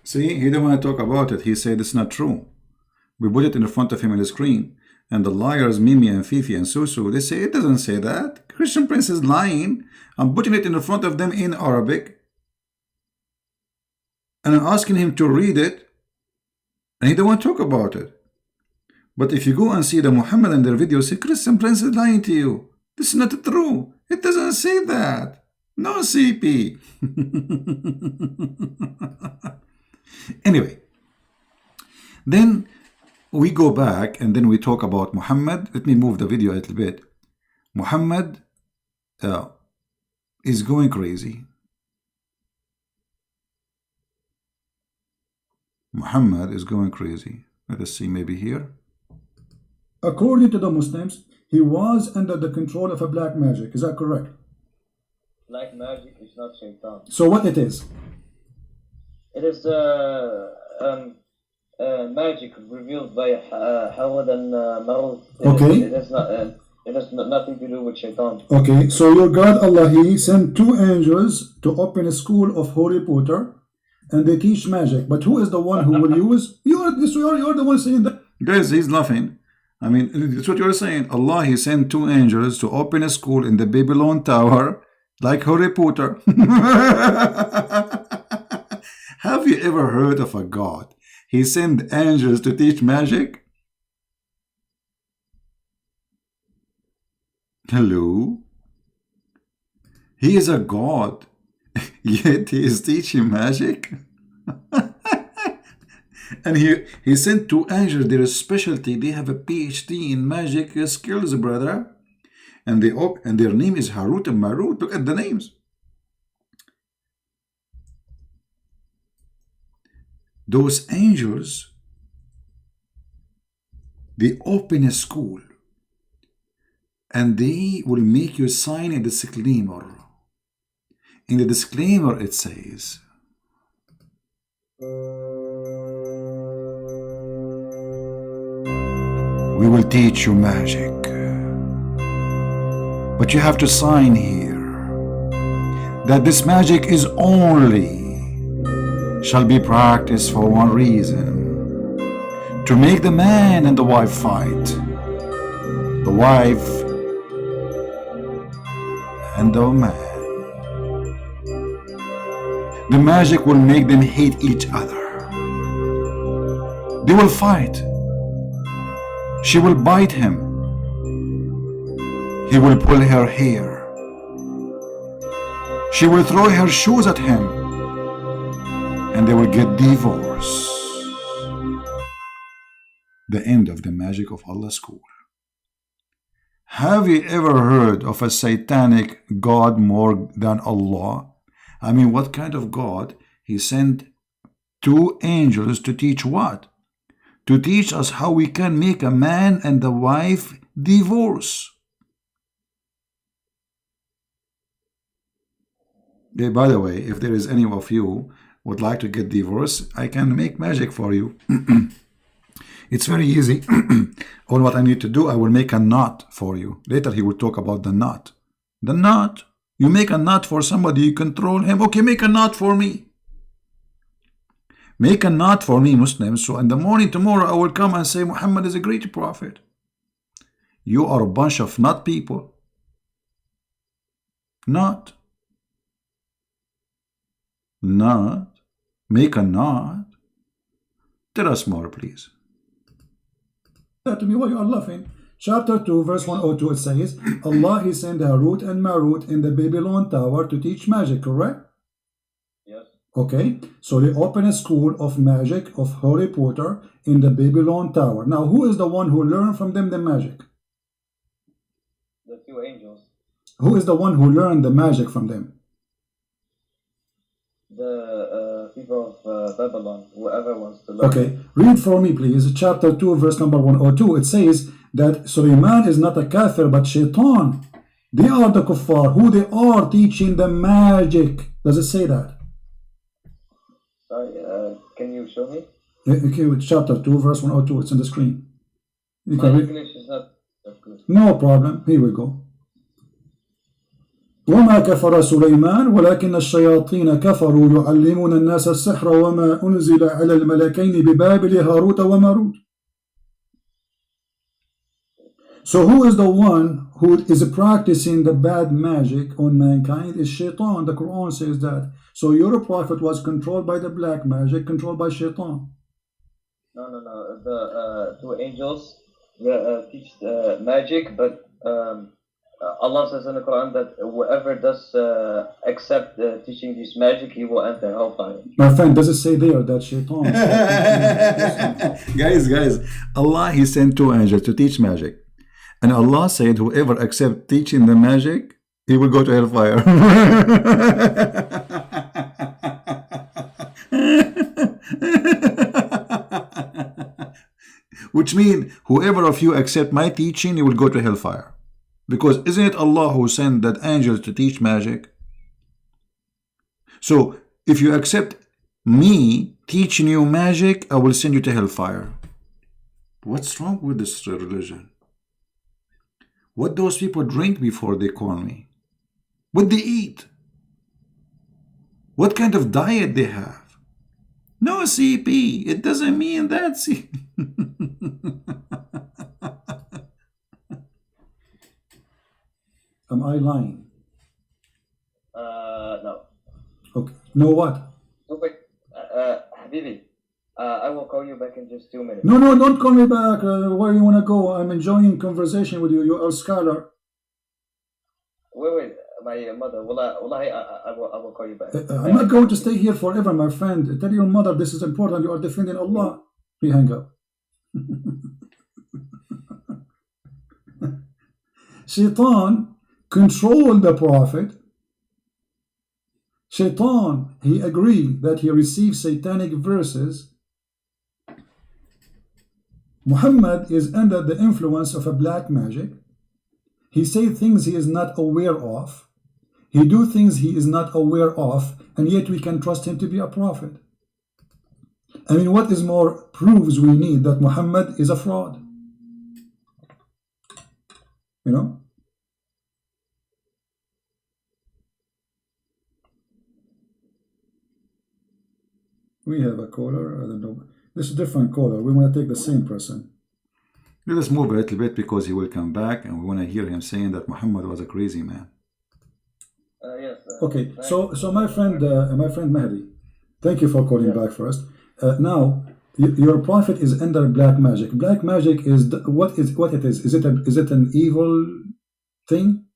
see, he didn't want to talk about it. He said it's not true. We put it in front of him on the screen. And the liars, Mimi and Fifi and Susu, they say it doesn't say that. Christian Prince is lying. I'm putting it in front of them in Arabic. And I'm asking him to read it. And he don't want to talk about it. But if you go and see the Muhammad and their videos, say, Christian Prince is lying to you. This is not true. It doesn't say that. No CP. Anyway. Then we go back and then we talk about Muhammad. Let me move the video a little bit. Muhammad is going crazy. Muhammad is going crazy. Let us see, maybe here. According to the Muslims, he was under the control of a black magic. Is that correct? Black magic is not shaitan. So what it is? It is magic revealed by Hawad and Marut. Okay. It has nothing to do with shaitan. Okay, so your God Allah, He sent 2 angels to open a school of Harry Potter, and they teach magic. But who is the one who will use? You're the one saying that. Guys, he's laughing. I mean, it's what you're saying. Allah, He sent 2 angels to open a school in the Babylon Tower, like Harry Potter. Have you ever heard of a God? He sent angels to teach magic? Hello? He is a God, yet He is teaching magic? And he sent 2 angels, their specialty, they have a PhD in magic skills, brother. And their name is Harut and Marut. Look at the names. Those angels, they open a school and they will make you sign a disclaimer. In the disclaimer it says, we will teach you magic, but you have to sign here that this magic is only shall be practiced for one reason: to make the man and the wife fight, the wife and the man. The magic will make them hate each other. They will fight. She will bite him. He will pull her hair. She will throw her shoes at him, and they will get divorced. The end of the magic of Allah school. Have you ever heard of a satanic God more than Allah? I mean, what kind of God? He sent 2 angels to teach what? To teach us how we can make a man and a wife divorce. Hey, by the way, if there is any of you would like to get divorced, I can make magic for you. It's very easy. All what I need to do, I will make a knot for you. Later he will talk about the knot. The knot. You make a knot for somebody, you control him. Okay, make a knot for me. Make a knot for me, Muslims. So in the morning tomorrow, I will come and say, Muhammad is a great prophet. You are a bunch of knot people. Knot. Knot. Make a knot. Tell us more, please. To me, why you are laughing? Chapter 2, verse 102, it says, Allah, He sent Harut and Marut in the Babylon Tower to teach magic, correct? Yes. Okay, so they open a school of magic of Harry Potter in the Babylon Tower. Now, who is the one who learned from them the magic? The 2 angels. Who is the one who learned the magic from them? The people of Babylon, whoever wants to learn. Okay, read for me, please. Chapter 2, verse number 102. It says that Sulaiman is not a kafir, but shaitan. They are the kuffar, who they are teaching the magic. Does it say that? Sorry, can you show me? Okay, with chapter 2, verse 102. It's on the screen. You My can read. English is not that good. No problem. Here we go. وما كفر سليمان ولكن الشياطين كفروا يعلمون الناس السحر وما أنزل على الملكين ببابل هاروت وماروت. So who is the one who is practicing the bad magic on mankind? Is shaitan. The Quran says that. So your prophet was controlled by the black magic, controlled by shaitan. No. The 2 angels teach magic, but Allah says in the Quran that whoever does accept teaching this magic, he will enter hellfire. My friend, does it say there that shaitan? Guys, Allah, He sent 2 angels to teach magic. And Allah said, whoever accepts teaching the magic, he will go to hellfire. Which means, whoever of you accept my teaching, he will go to hellfire. Because isn't it Allah who sent that angels to teach magic? So, if you accept me teaching you magic, I will send you to hellfire. What's wrong with this religion? What those people drink before they call me? What they eat? What kind of diet they have? No CP. It doesn't mean that CP. Am I lying? No. Okay. No what? No, wait. Habibi, I will call you back in just 2 minutes. No, don't call me back. Where you want to go? I'm enjoying conversation with you. You are a scholar. Wait. My mother. Wallahi, I will call you back. I'm not going to stay here forever, my friend. Tell your mother this is important. You are defending Allah. We hang up. Shaitan controlled the Prophet. Shaitan, he agreed that he received satanic verses. Muhammad is under the influence of a black magic. He says things he is not aware of. He do things he is not aware of, and yet we can trust him to be a prophet. I mean, what is more proves we need that Muhammad is a fraud? You know? We have a caller. I don't know. This is a different caller. We want to take the same person. Let us move a little bit because he will come back and we want to hear him saying that Muhammad was a crazy man. Yes. Okay, so my friend Mahdi, thank you for calling back first. Now, your prophet is under black magic. Black magic is what it is? Is it an evil thing?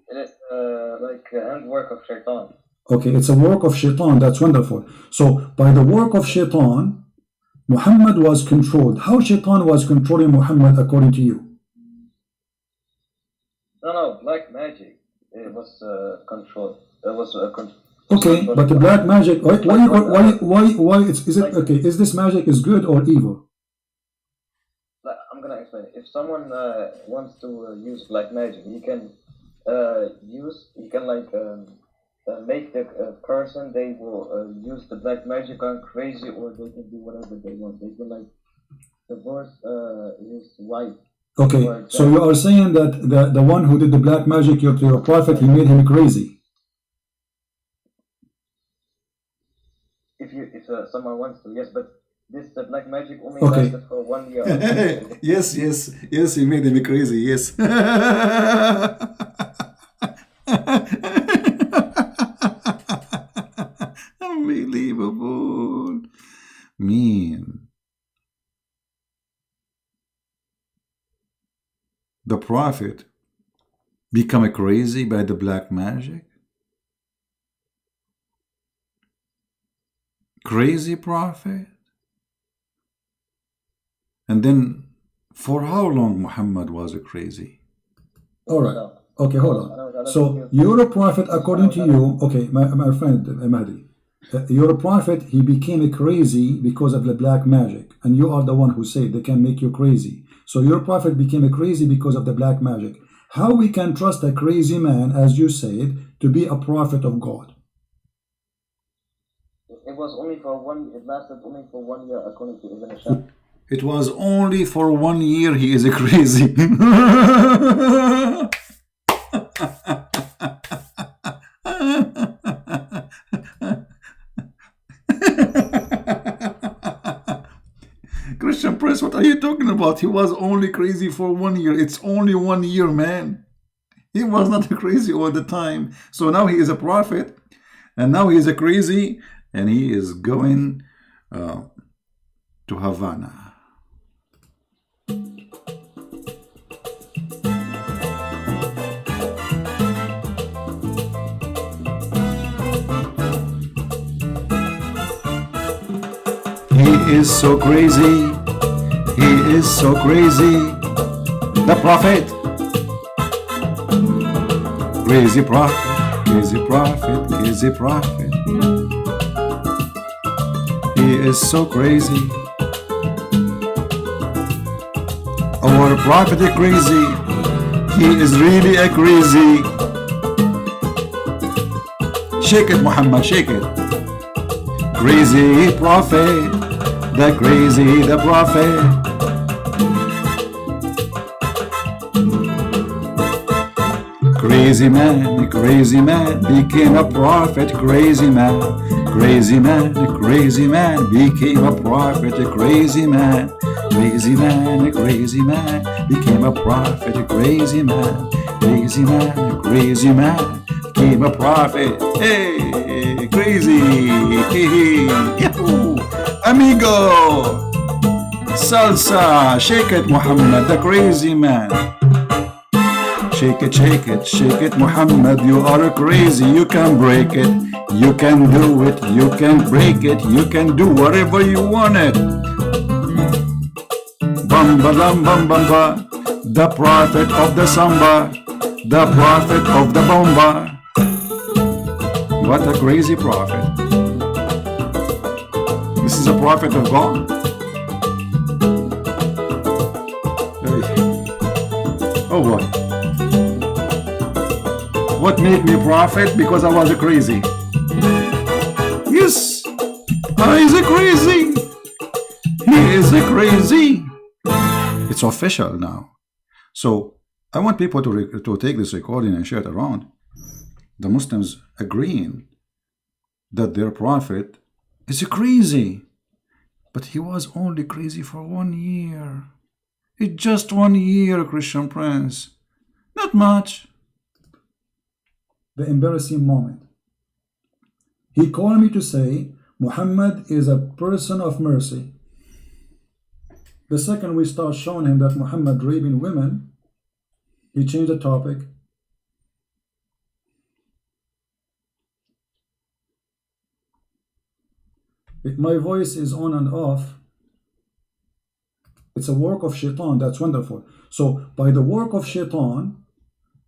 It is like handwork of Shaitan. Okay, it's a work of Shaitan. That's wonderful. So by the work of Shaitan, Muhammad was controlled. How Shaitan was controlling Muhammad according to you? No, black magic. It was controlled. It was Okay, but the black magic. Why? Is it okay? Is this magic is good or evil? I'm gonna explain. If someone wants to use black magic, he can make the person they will use the black magic on crazy, or they can do whatever they want. They can divorce his wife. Okay, so you are saying that the one who did the black magic to your prophet, he made him crazy. If someone wants to, yes, but this black magic only Okay. lasted for 1 year. Yes, he made him crazy, yes. Unbelievable. Mean. The prophet become crazy by the black magic? Crazy prophet? And then for how long Muhammad was crazy? All right. Okay, hold on. So you're a prophet according to you. Okay, my friend Mahdi. You're a prophet. He became crazy because of the black magic, and you are the one who said they can make you crazy. So your prophet became crazy because of the black magic. How we can trust a crazy man, as you said, to be a prophet of God? It was only for one. It lasted only for 1 year, according to Ibn Hisham. It was only for 1 year he is crazy. Christian Prince, what are you talking about? He was only crazy for 1 year. It's only 1 year, man. He was not crazy all the time. So now he is a prophet, and now he is crazy, and he is going to Havana. He is so crazy. He is so crazy. The prophet Crazy prophet, crazy prophet, crazy prophet. He is so crazy. Our prophet is crazy. He is really a crazy. Shake it, Muhammad, shake it. Crazy prophet, the crazy, the prophet. Crazy man became a prophet. Crazy man became a prophet. Crazy man became a prophet. Crazy man became a prophet. Hey, crazy. Yahoo. Amigo. Salsa. Shake it, Muhammad, the crazy man. Shake it, Muhammad, you are crazy. You can break it, you can do it, you can break it, you can do whatever you want it. Bamba lam bam bamba, the prophet of the samba, the prophet of the bomba. What a crazy prophet. This is a prophet of God. Oh boy. What made me prophet? Because I was crazy. Yes, I is crazy. He is crazy. It's official now. So I want people to take this recording and share it around. The Muslims agreeing that their prophet is crazy. But he was only crazy for 1 year. It's just 1 year, Christian Prince. Not much. The embarrassing moment. He called me to say Muhammad is a person of mercy. The second we start showing him that Muhammad raping women, he changed the topic. My voice is on and off. It's a work of shaitan. That's wonderful. So by the work of shaitan,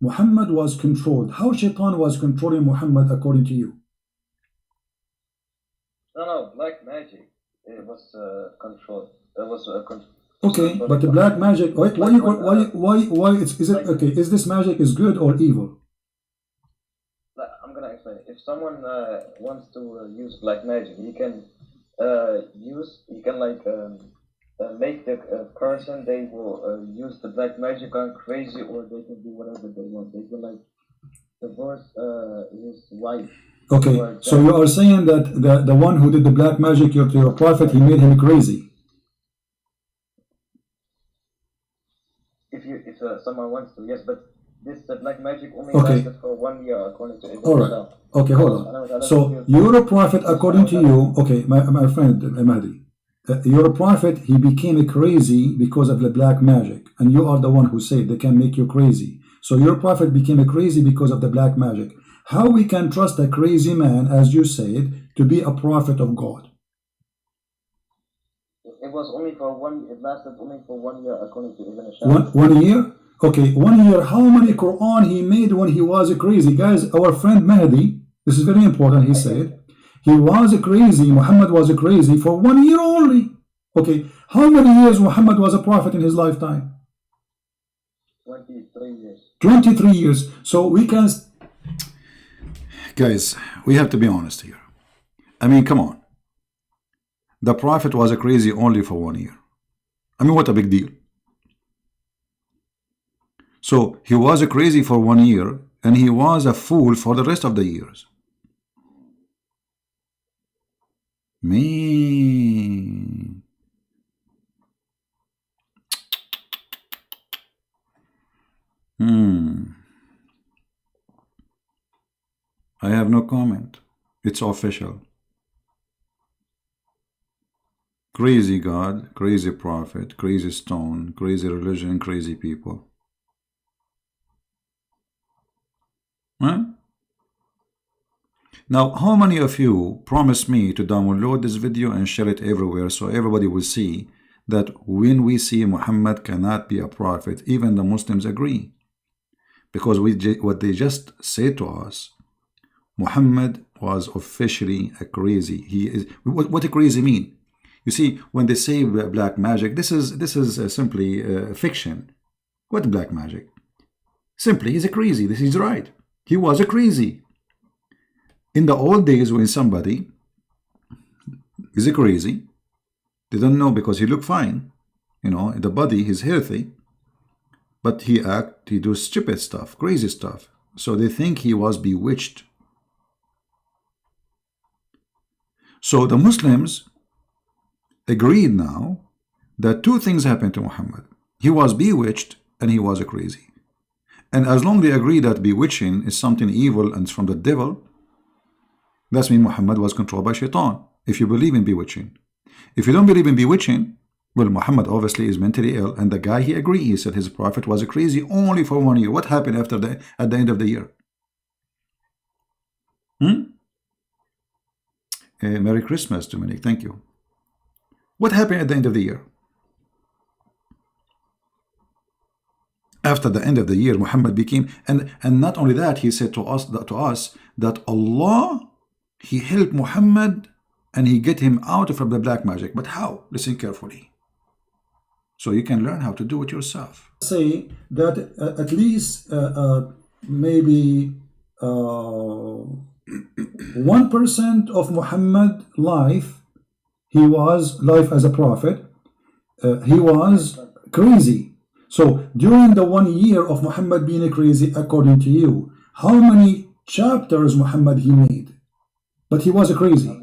Muhammad was controlled. How shaitan was controlling Muhammad according to you? No, black magic. It was controlled. It was okay, but the black magic. Why? Is it okay? Is this magic is good or evil? I'm gonna explain. If someone wants to use black magic, he can make the person they will use the black magic on crazy, or they can do whatever they want. They can divorce his wife. Okay, so you are saying that the one who did the black magic to your prophet, he made him crazy. If someone wants to, yes, but this black magic only lasted for 1 year according to Ibn Alright. Okay, hold on. So you're a prophet according to you. Okay, my friend Mahdi. You're a prophet, he became crazy because of the black magic. And you are the one who said they can make you crazy. So your prophet became crazy because of the black magic. How we can trust a crazy man, as you said, to be a prophet of God? It was only for it lasted only for 1 year according to Ibn Ashab. 1 year? Okay, 1 year. How many Quran he made when he was crazy? Guys, our friend Mahdi, this is very important, he said, he was crazy, Muhammad was crazy for 1 year only. Okay, how many years Muhammad was a prophet in his lifetime? 23 years. 23 years. So we can... Guys, we have to be honest here. I mean, come on. The prophet was crazy only for 1 year. I mean, what a big deal. So he was crazy for 1 year, and he was a fool for the rest of the years. Man. I have no comment. It's official. Crazy God, crazy prophet, crazy stone, crazy religion, crazy people. Huh? Now, how many of you promise me to download this video and share it everywhere so everybody will see that when we see Muhammad cannot be a prophet, even the Muslims agree? Because what they just say to us, Muhammad was officially a crazy. He is. What a crazy mean? You see, when they say black magic, this is simply fiction. What black magic? Simply, he's a crazy. This is right. He was a crazy. In the old days, when somebody is a crazy, they don't know because he look fine. You know, in the body, he's healthy. But he do stupid stuff, crazy stuff. So they think he was bewitched. So the Muslims agreed now that two things happened to Muhammad. He was bewitched and he was a crazy. And as long as they agree that bewitching is something evil and it's from the devil, that means Muhammad was controlled by shaitan, if you believe in bewitching. If you don't believe in bewitching, well, Muhammad obviously is mentally ill, and the guy, he agreed. He said his prophet was a crazy only for 1 year. What happened at the end of the year? Merry Christmas, Dominic. Thank you. What happened at the end of the year? After the end of the year, Muhammad became, and not only that, he said to us that Allah, he helped Muhammad and he get him out from the black magic. But how? Listen carefully. So you can learn how to do it yourself. Say that at least maybe 1% of Muhammad's life, he was life as a prophet, he was crazy. So during the 1 year of Muhammad being crazy, according to you, how many chapters Muhammad he made? But he was crazy.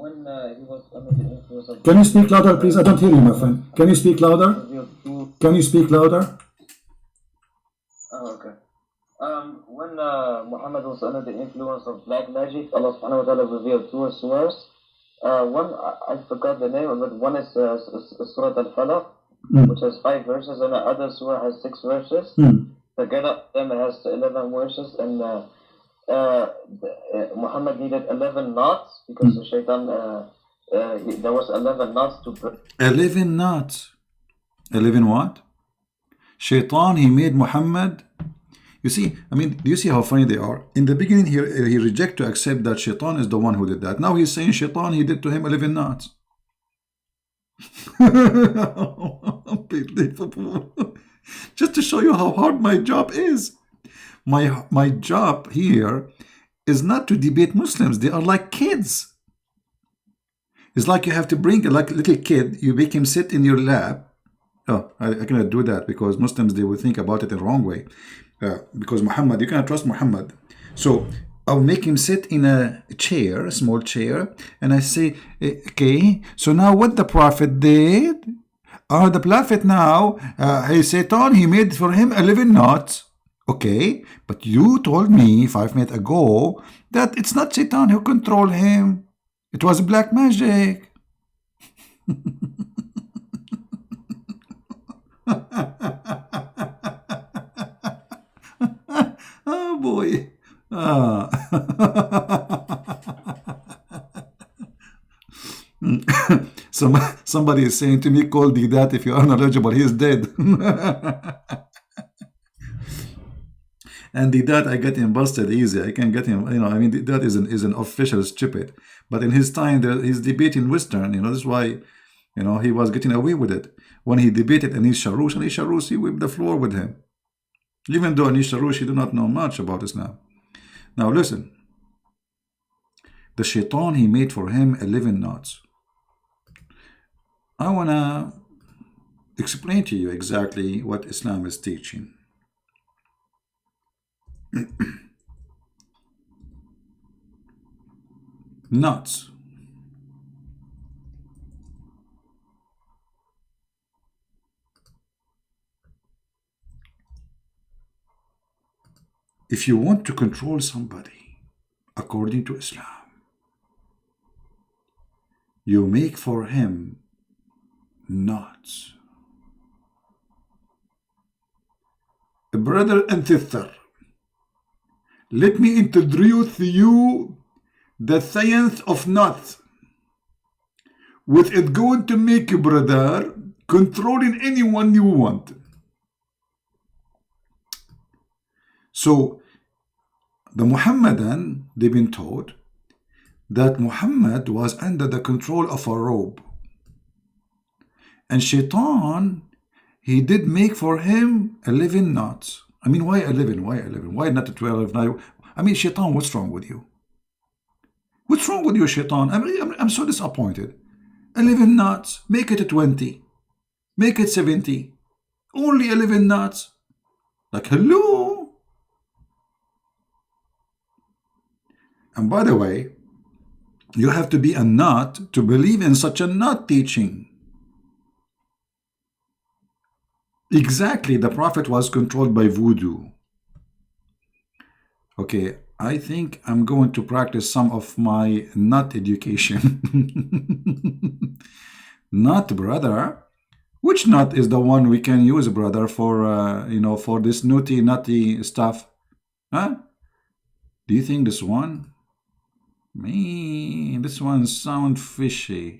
When he was under the influence of... Can you speak louder, please? I don't hear you, my friend. Can you speak louder? Can you speak louder? Oh, okay. When Muhammad was under the influence of black magic, Allah subhanahu wa ta'ala revealed two surahs. One, I forgot the name, but one is Surah Al-Falaq, which has 5 verses, and the other surah has 6 verses. Together, them has 11 verses, and Muhammad needed 11 knots because the shaitan, there was 11 knots to break. 11 knots. 11 what? Shaitan, he made Muhammad. You see, I mean, do you see how funny they are? In the beginning, he rejected to accept that Shaitan is the one who did that. Now he's saying Shaitan, he did to him 11 knots. Unbelievable. Just to show you how hard my job is. My job here is not to debate Muslims. They are like kids. It's like you have to bring a little kid, you make him sit in your lap. Oh, I cannot do that because Muslims, they will think about it the wrong way. Because Muhammad, you cannot trust Muhammad. So I'll make him sit in a chair, a small chair, and I say, okay, so now what the Prophet did? The Prophet now, Satan, he made for him 11 knots. Okay, but you told me 5 minutes ago that it's not Satan who controlled him. It was black magic. Oh boy. Somebody is saying to me, call that if you are knowledgeable, he is dead. And that I get him busted easy. I can get him, you know, I mean, that is an official stupid. But in his time, he's debating Western, you know, that's why, you know, he was getting away with it. When he debated Anis Sharoush, he whipped the floor with him. Even though Anis Sharoush, he do not know much about Islam. Now listen. The shaitan, he made for him 11 knots. I want to explain to you exactly what Islam is teaching. Knots. If you want to control somebody according to Islam, you make for him knots. Brother and sister, let me introduce to you the science of knots, which is going to make you, brother, controlling anyone you want. So the Muhammadan, they've been told that Muhammad was under the control of a robe. And Shaitan, he did make for him 11 knots. I mean, why 11? Why 11? Why not 12? I mean, Shaitan, what's wrong with you? What's wrong with you, Shaitan? I'm so disappointed. 11 knots, make it 20. Make it 70. Only 11 knots. Like, hello? And by the way, you have to be a nut to believe in such a nut teaching. Exactly, the Prophet was controlled by voodoo. Okay, I think I'm going to practice some of my nut education. Nut, brother? Which nut is the one we can use, brother, for, for this nutty stuff? Huh? Do you think this one? Man, this one sounds fishy.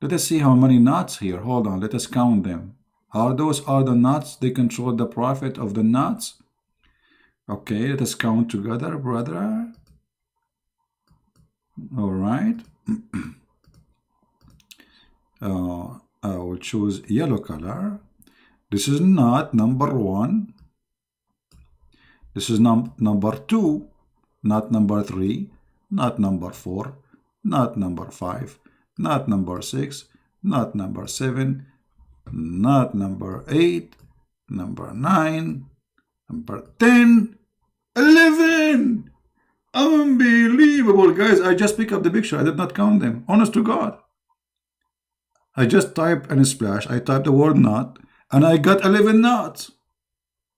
Let us see how many nuts here. Hold on, let us count them. Are those the nuts? They control the Prophet of the nuts? Okay, let us count together, brother. All right. I will choose yellow color. This is nut number 1. This is number 2. Nut number 3. Nut number 4. Nut number 5. Nut number 6. Nut number 7. Nut number 8. Number 9. Number 10. 11. Unbelievable, guys. I just picked up the picture. I did not count them. Honest to God. I just typed in a splash. I typed the word nut, and I got 11 nuts.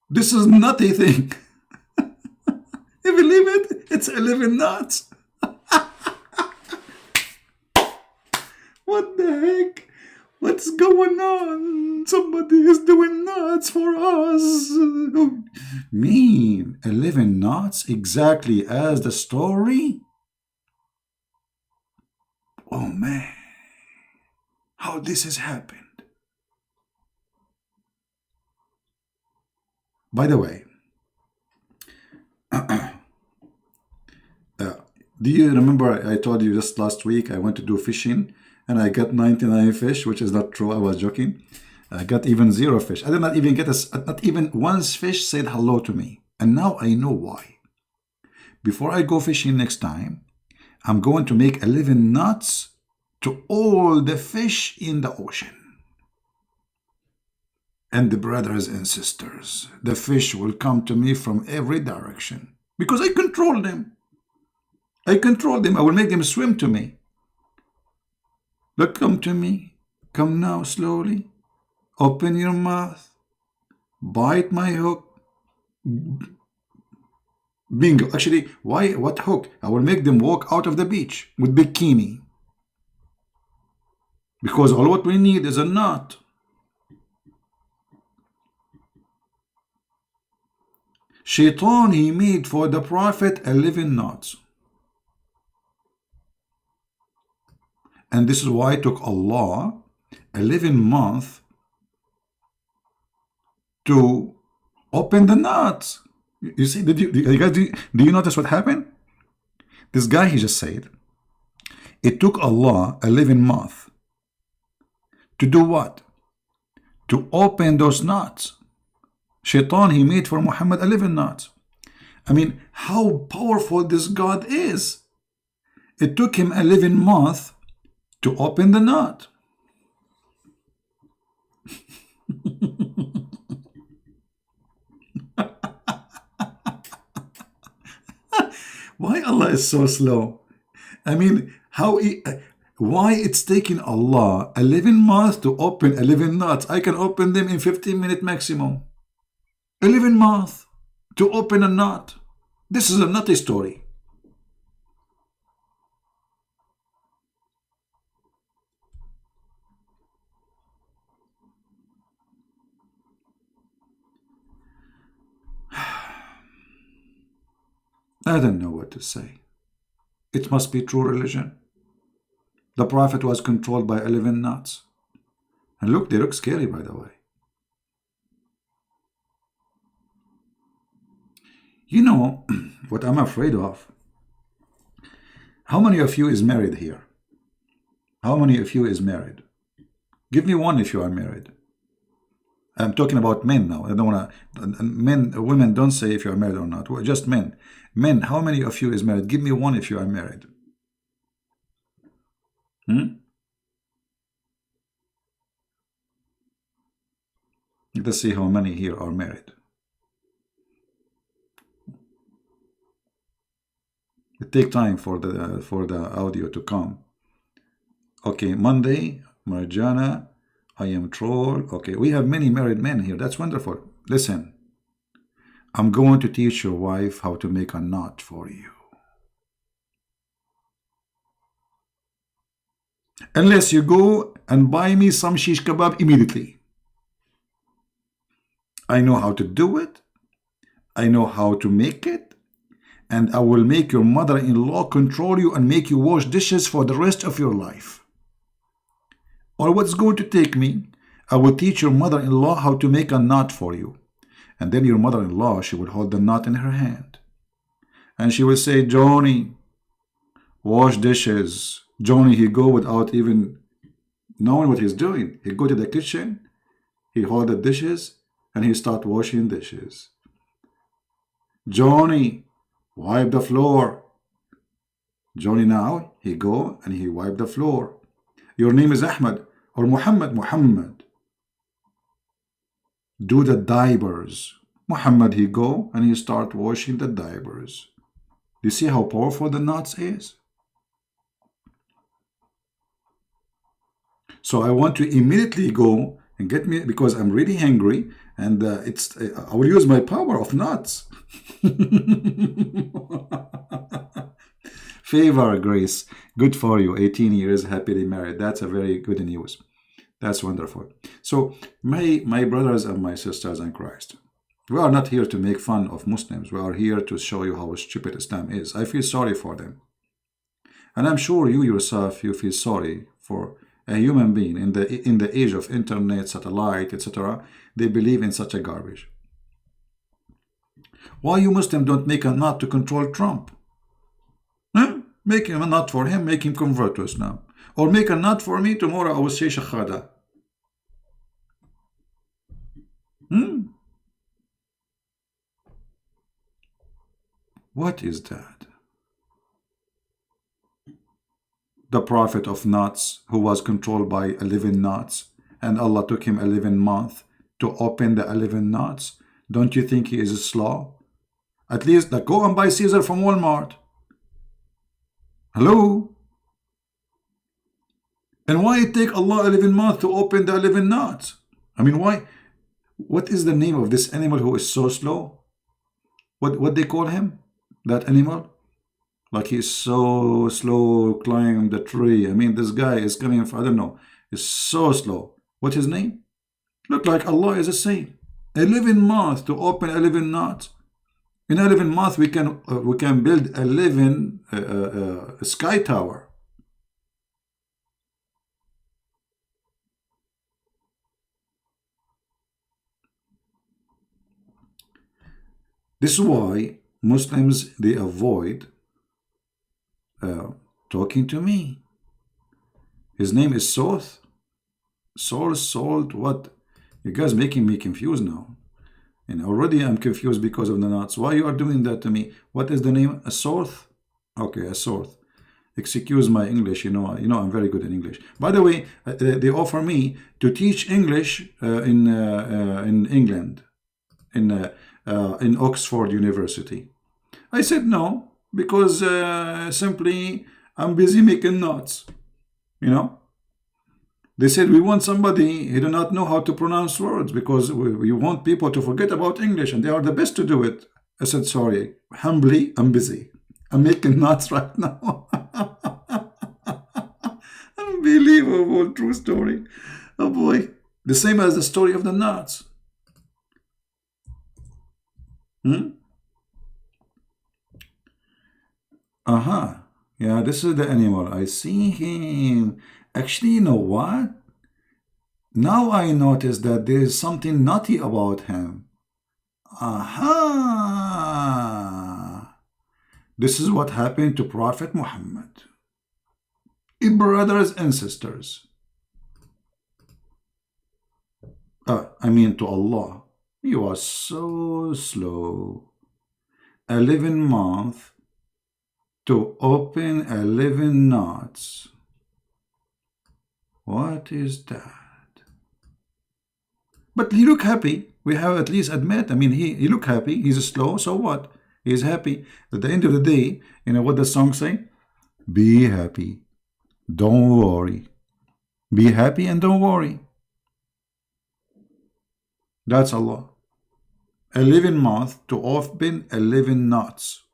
This is nutty thing. You believe it? It's 11 nuts. What the heck? What's going on? Somebody is doing nuts for us. Mean 11 nuts exactly as the story? Oh man, how this has happened. By the way, do you remember I told you just last week I went to do fishing and I got 99 fish, which is not true. I was joking. I got even 0 fish. I did not even get not even one fish said hello to me. And now I know why. Before I go fishing next time, I'm going to make 11 nuts to all the fish in the ocean. And the brothers and sisters, the fish will come to me from every direction because I control them. I control them. I will make them swim to me. Look, come to me. Come now, slowly. Open your mouth. Bite my hook. Bingo. Actually, why? What hook? I will make them walk out of the beach with bikini. Because all what we need is a nut. Shaitan, he made for the Prophet 11 nuts. And this is why it took Allah 11 months to open the nuts. You see, do you notice what happened? This guy, he just said, it took Allah 11 months to do what? To open those nuts. Shaitan, he made for Muhammad 11 nuts. I mean, how powerful this God is. It took him 11 months to open the nut. Why Allah is so slow? I mean, why it's taking Allah 11 months to open 11 nuts? I can open them in 15 minutes maximum. 11 months to open a nut. This is a nutty story. I don't know what to say. It must be true religion. The Prophet was controlled by 11 nuts. And look, they look scary, by the way. You know what I'm afraid of? How many of you is married here? How many of you is married? Give me one if you are married. I'm talking about men now. I don't want to. Men, women don't say if you are married or not. Just men. Men, how many of you is married? Give me one if you are married. Let's see how many here are married. It takes time for the audio to come. Okay, Monday, Marjana, I am troll. Okay, we have many married men here. That's wonderful. Listen, I'm going to teach your wife how to make a knot for you. Unless you go and buy me some shish kebab immediately. I know how to do it. I know how to make it. And I will make your mother-in-law control you and make you wash dishes for the rest of your life. Or what's going to take me, I will teach your mother-in-law how to make a knot for you. And then your mother-in-law, she will hold the knot in her hand. And she will say, Johnny, wash dishes. Johnny, he go without even knowing what he's doing. He go to the kitchen, he hold the dishes, and he start washing dishes. Johnny, wipe the floor. Johnny now, he go and he wipe the floor. Your name is Ahmed or Mohammed. Mohammed, do the diapers. Mohammed, he go and he start washing the diapers. Do you see how powerful the knots is? So I want to immediately go and get me, because I'm really hungry, and I will use my power of knots. Favor, Grace, good for you. 18 years, happily married. That's a very good news. That's wonderful. So my brothers and my sisters in Christ, we are not here to make fun of Muslims. We are here to show you how stupid Islam is. I feel sorry for them. And I'm sure you yourself, you feel sorry for a human being in the age of internet, satellite, etc. They believe in such a garbage. Why you Muslim don't make a knot to control Trump? Huh? Make him a knot for him, make him convert to Islam. Or make a knot for me, tomorrow I will say Shahada. What is that? The prophet of knots, who was controlled by 11 knots, and Allah took him 11 months to open the 11 knots. Don't you think he is slow? At least go and buy Caesar from Walmart. Hello? And why it take Allah 11 months to open the 11 knots? I mean, why? What is the name of this animal who is so slow? What they call him? That animal? Like he's so slow climb the tree. I mean, this guy is coming from, I don't know, is so slow. What's his name? Look like Allah is a saint. 11 months to open 11 knots. In 11 months we can build 11 sky tower. This is why Muslims, they avoid talking to me. His name is Soth. Salt, what? You guys making me confused now. And already I'm confused because of the knots. Why you are doing that to me? What is the name? A Soth? Okay, a Soth. Excuse my English, you know I'm very good in English. By the way, they offer me to teach English in England, in Oxford University. I said no, because simply I'm busy making knots, They said, we want somebody who do not know how to pronounce words, because we want people to forget about English, and they are the best to do it. I said, sorry, humbly, I'm busy. I'm making knots right now. Unbelievable, true story. Oh boy. The same as the story of the knots. Yeah, this is the animal. I see him. Actually, you know what? Now I notice that there is something naughty about him. Aha! This is what happened to Prophet Muhammad. Brothers and sisters. I mean to Allah. You are so slow. 11 months to open 11 knots. What is that? But he look happy. We have at least admit. I mean, he look happy. He's slow. So what? He's happy. At the end of the day, you know what the song say? Be happy. Don't worry. Be happy and don't worry. That's Allah. 11 months to open 11 knots.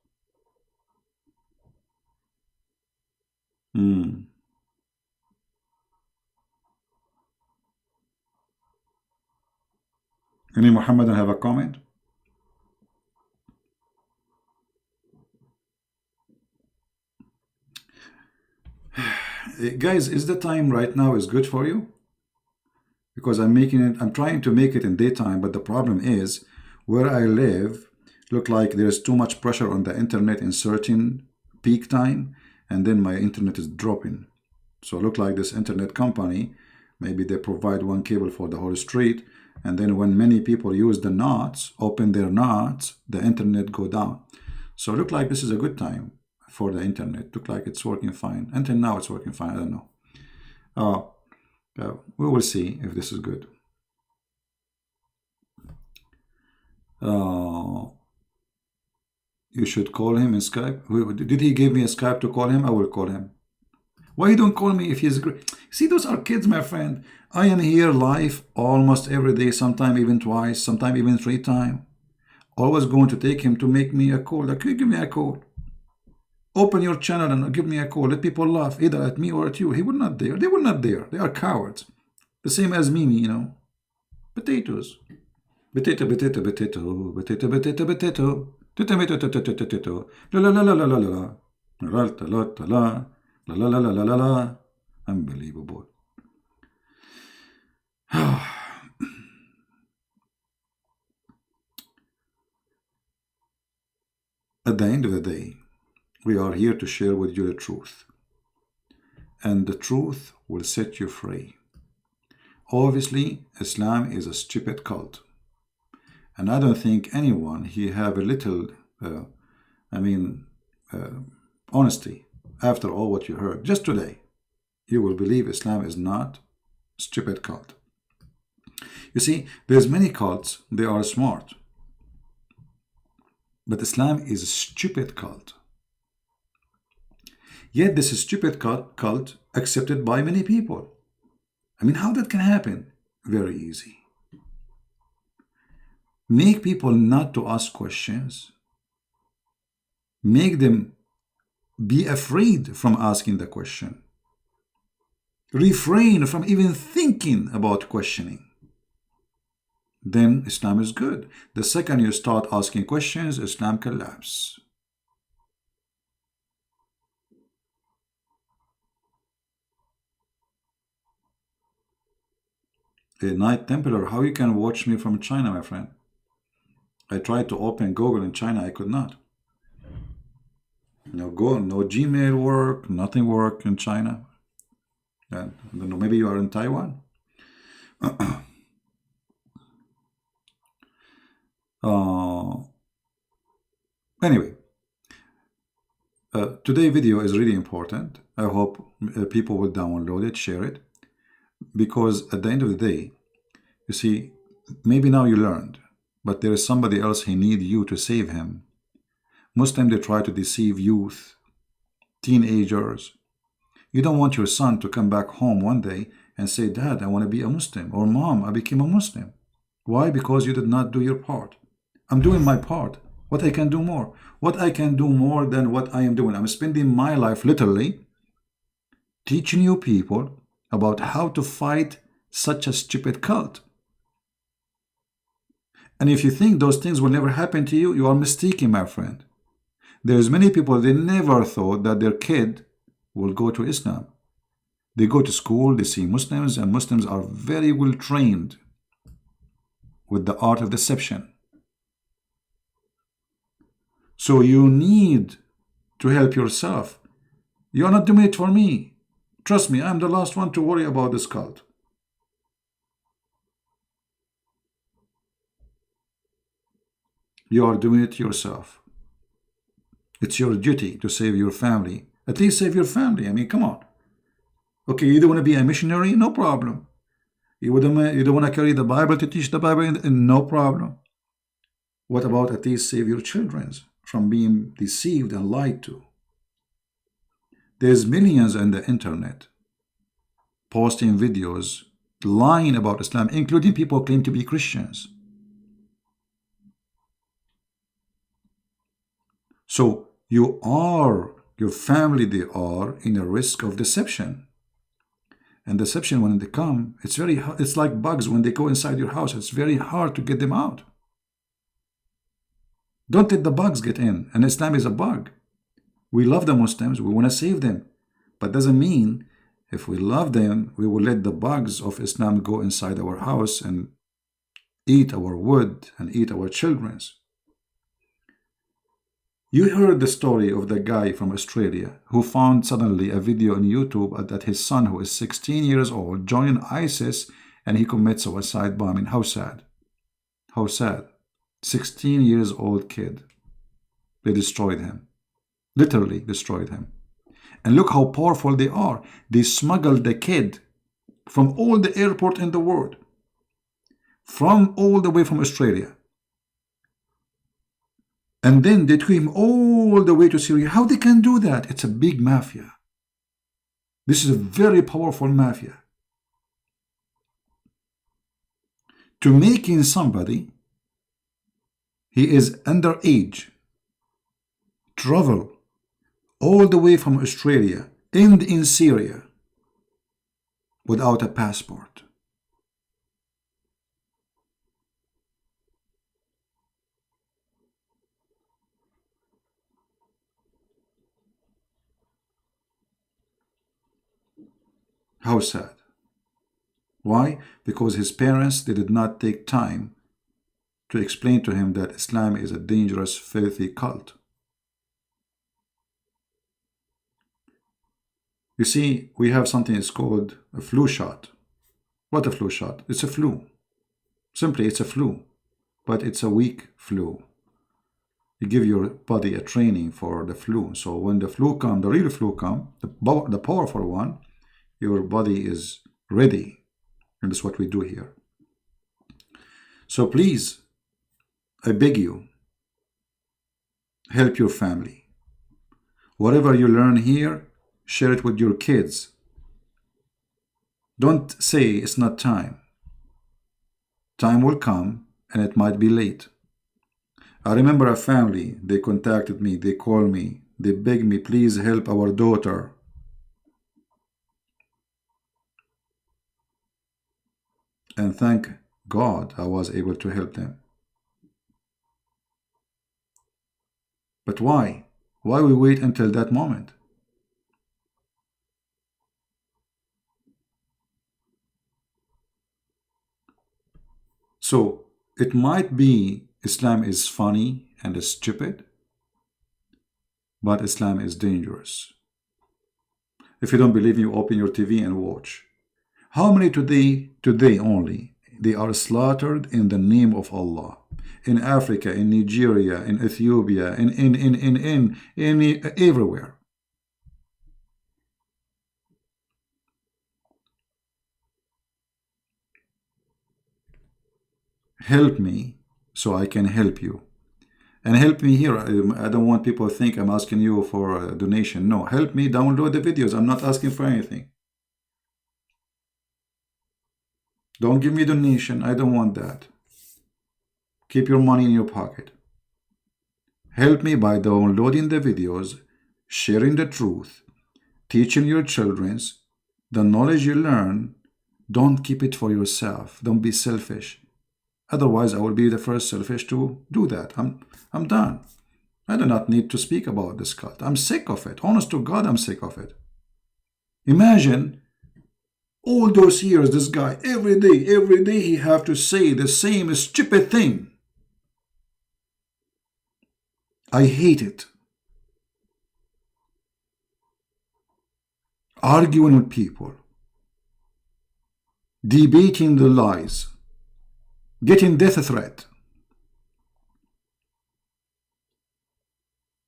Any Muhammadan have a comment? Guys, is the time right now is good for you? Because I'm trying to make it in daytime, but the problem is where I live, look like there's too much pressure on the internet in certain peak time, and then my internet is dropping. So look like this internet company, maybe they provide one cable for the whole street, and then when many people use the knots, open their knots, the internet go down. So look like this is a good time for the internet. Look like it's working fine. Until now it's working fine, I don't know. We will see if this is good. You should call him in Skype. Did he give me a Skype to call him? I will call him. Why you don't call me if he's great? See, those are kids, my friend. I am here live almost every day, sometime even twice, sometime even 3 times. Always going to take him to make me a call. Like, give me a call. Open your channel and give me a call. Let people laugh either at me or at you. He will not dare. They will not dare. They are cowards. The same as Mimi, you know. Potatoes. Potato, potato, potato. Potato, potato, potato. Tomato, tomato, tomato. La la la la la la la. La la la la. La la la la la la la. Unbelievable. At the end of the day, we are here to share with you the truth. And the truth will set you free. Obviously, Islam is a stupid cult. And I don't think anyone here have a little, honesty after all what you heard. Just today, you will believe Islam is not a stupid cult. You see, there's many cults, they are smart. But Islam is a stupid cult. Yet this stupid cult accepted by many people. I mean, how that can happen? Very easy. Make people not to ask questions. Make them be afraid from asking the question. Refrain from even thinking about questioning. Then Islam is good. The second you start asking questions, Islam collapses. A Knight Templar, how you can watch me from China, my friend? I tried to open Google in China, I could not. No Gmail work, nothing work in China. I don't know, maybe you are in Taiwan. Anyway, today's video is really important. I hope people will download it, share it, because at the end of the day, you see, maybe now you learned, but there is somebody else who needs you to save him. Muslims, they try to deceive youth, teenagers. You don't want your son to come back home one day and say, Dad, I want to be a Muslim, or Mom, I became a Muslim. Why? Because you did not do your part. I'm doing my part. What I can do more? What I can do more than what I am doing? I'm spending my life literally teaching you people about how to fight such a stupid cult. And if you think those things will never happen to you, you are mistaken, my friend. There's many people, they never thought that their kid will go to Islam. They go to school, they see Muslims, and Muslims are very well trained with the art of deception. So you need to help yourself. You're not doing it for me. Trust me, I'm the last one to worry about this cult. You are doing it yourself. It's your duty to save your family. At least save your family. I mean, come on. Okay, you don't want to be a missionary? No problem. You don't want to carry the Bible to teach the Bible? No problem. What about at least save your children from being deceived and lied to? There's millions on the internet posting videos lying about Islam, including people who claim to be Christians. So you are, your family, they are in a risk of deception. And deception, when they come, it's very hard. It's like bugs when they go inside your house. It's very hard to get them out. Don't let the bugs get in. And Islam is a bug. We love the Muslims. We want to save them. But doesn't mean if we love them, we will let the bugs of Islam go inside our house and eat our wood and eat our children's. You heard the story of the guy from Australia who found suddenly a video on YouTube that his son, who is 16 years old, joined ISIS and he commits suicide bombing. How sad. How sad. 16 years old kid. They destroyed him. Literally destroyed him. And look how powerful they are. They smuggled the kid from all the airport in the world. From all the way from Australia. And then they took him all the way to Syria. How they can do that? It's a big mafia. This is a very powerful mafia. To making somebody, he is underage, travel all the way from Australia, end in Syria, without a passport. How sad. Why? Because his parents, they did not take time to explain to him that Islam is a dangerous, filthy cult. You see, we have something that's called a flu shot. What a flu shot? It's a flu. Simply, it's a flu. But it's a weak flu. You give your body a training for the flu. So when the flu comes, the real flu comes, the powerful one, your body is ready. And that's what we do here. So please, I beg you, help your family. Whatever you learn here, share it with your kids. Don't say it's not time. Time will come and it might be late. I remember a family, they contacted me, they called me, they begged me, please help our daughter. And thank God I was able to help them. But why? Why we wait until that moment? So it might be Islam is funny and is stupid, but Islam is dangerous. If you don't believe me, you open your TV and watch. How many today only, they are slaughtered in the name of Allah? In Africa, in Nigeria, in Ethiopia, in everywhere. Help me so I can help you. And help me here. I don't want people to think I'm asking you for a donation. No, help me download the videos. I'm not asking for anything. Don't give me a donation. I don't want that. Keep your money in your pocket. Help me by downloading the videos, sharing the truth, teaching your children the knowledge you learn. Don't keep it for yourself. Don't be selfish. Otherwise, I will be the first selfish to do that. I'm done. I do not need to speak about this cult. I'm sick of it. Honest to God, I'm sick of it. Imagine all those years, this guy, every day he have to say the same stupid thing. I hate it. Arguing with people, debating the lies, getting death threat.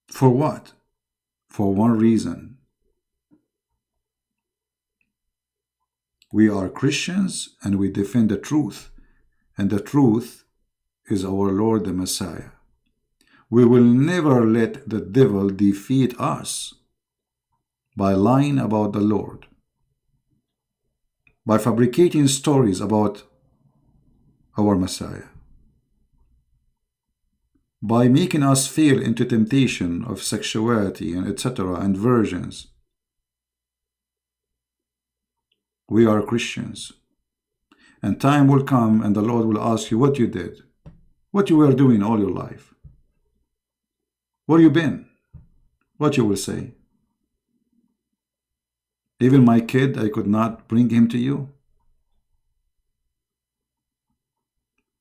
For what? For one reason. We are Christians and we defend the truth, and the truth is our Lord the Messiah. We will never let the devil defeat us by lying about the Lord, by fabricating stories about our Messiah, by making us fall into temptation of sexuality and etc. and versions. We are Christians, and time will come and the Lord will ask you what you did, what you were doing all your life, where you been, what you will say. Even my kid, I could not bring him to you.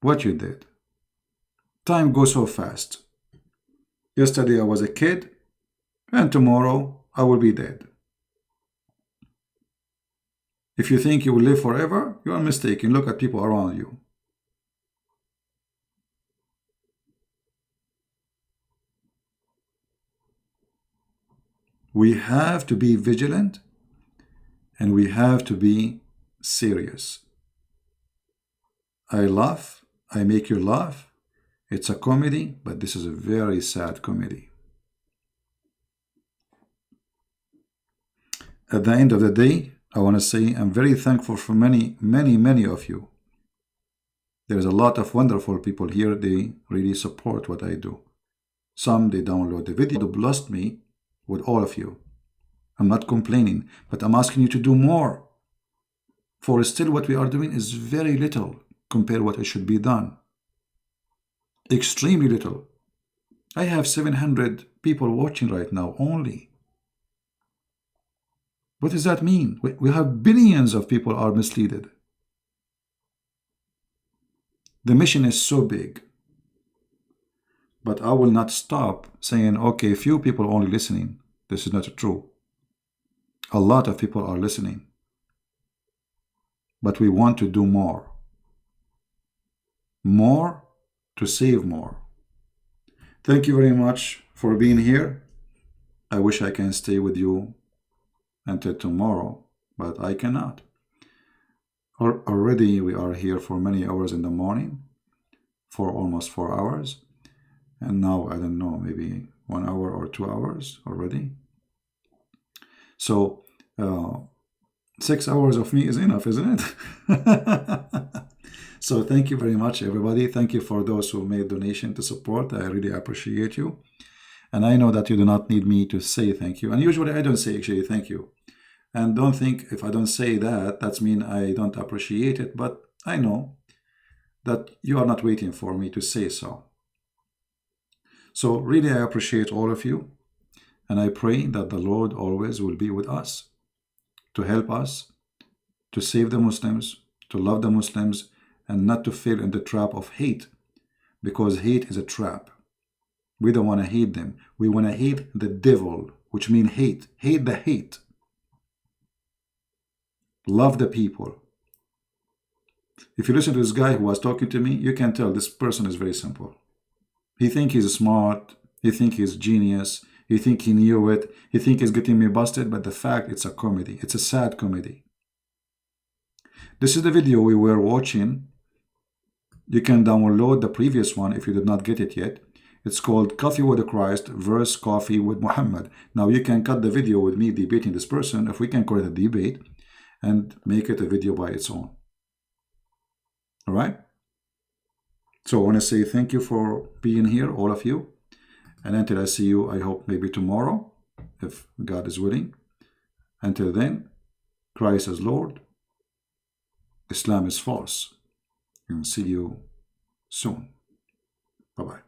What you did. Time goes so fast. Yesterday I was a kid, and tomorrow I will be dead. If you think you will live forever, you are mistaken. Look at people around you. We have to be vigilant, and we have to be serious. I laugh, I make you laugh. It's a comedy, but this is a very sad comedy. At the end of the day, I want to say I'm very thankful for many of you. There's a lot of wonderful people here. They really support what I do. Some, they download the video. They blessed me with all of you. I'm not complaining, but I'm asking you to do more. For still what we are doing is very little compared to what it should be done. Extremely little. I have 700 people watching right now only. What does that mean? We have billions of people are misled. The mission is so big. But I will not stop saying, okay, few people only listening. This is not true. A lot of people are listening. But we want to do more. More to save more. Thank you very much for being here. I wish I can stay with you until tomorrow, but I cannot. Already we are here for many hours in the morning, for almost 4 hours, and now I don't know, maybe 1 hour or 2 hours already. So 6 hours of me is enough, isn't it? So thank you very much, everybody. Thank you for those who made donation to support. I really appreciate you. And I know that you do not need me to say thank you. And usually I don't say actually thank you. And don't think if I don't say that, that's mean I don't appreciate it. But I know that you are not waiting for me to say so. So really I appreciate all of you. And I pray that the Lord always will be with us, to help us, to save the Muslims, to love the Muslims, and not to fall in the trap of hate, because hate is a trap. We don't want to hate them. We want to hate the devil, which means hate. Hate the hate. Love the people. If you listen to this guy who was talking to me, you can tell this person is very simple. He think he's smart. He think he's genius. He think he knew it. He think he's getting me busted, but the fact it's a comedy. It's a sad comedy. This is the video we were watching. You can download the previous one if you did not get it yet. It's called Coffee with Christ versus Coffee with Mohammed. Now you can cut the video with me debating this person, if we can call it a debate, and make it a video by its own. All right? So I want to say thank you for being here, all of you. And until I see you, I hope maybe tomorrow, if God is willing. Until then, Christ is Lord. Islam is false. And see you soon. Bye-bye.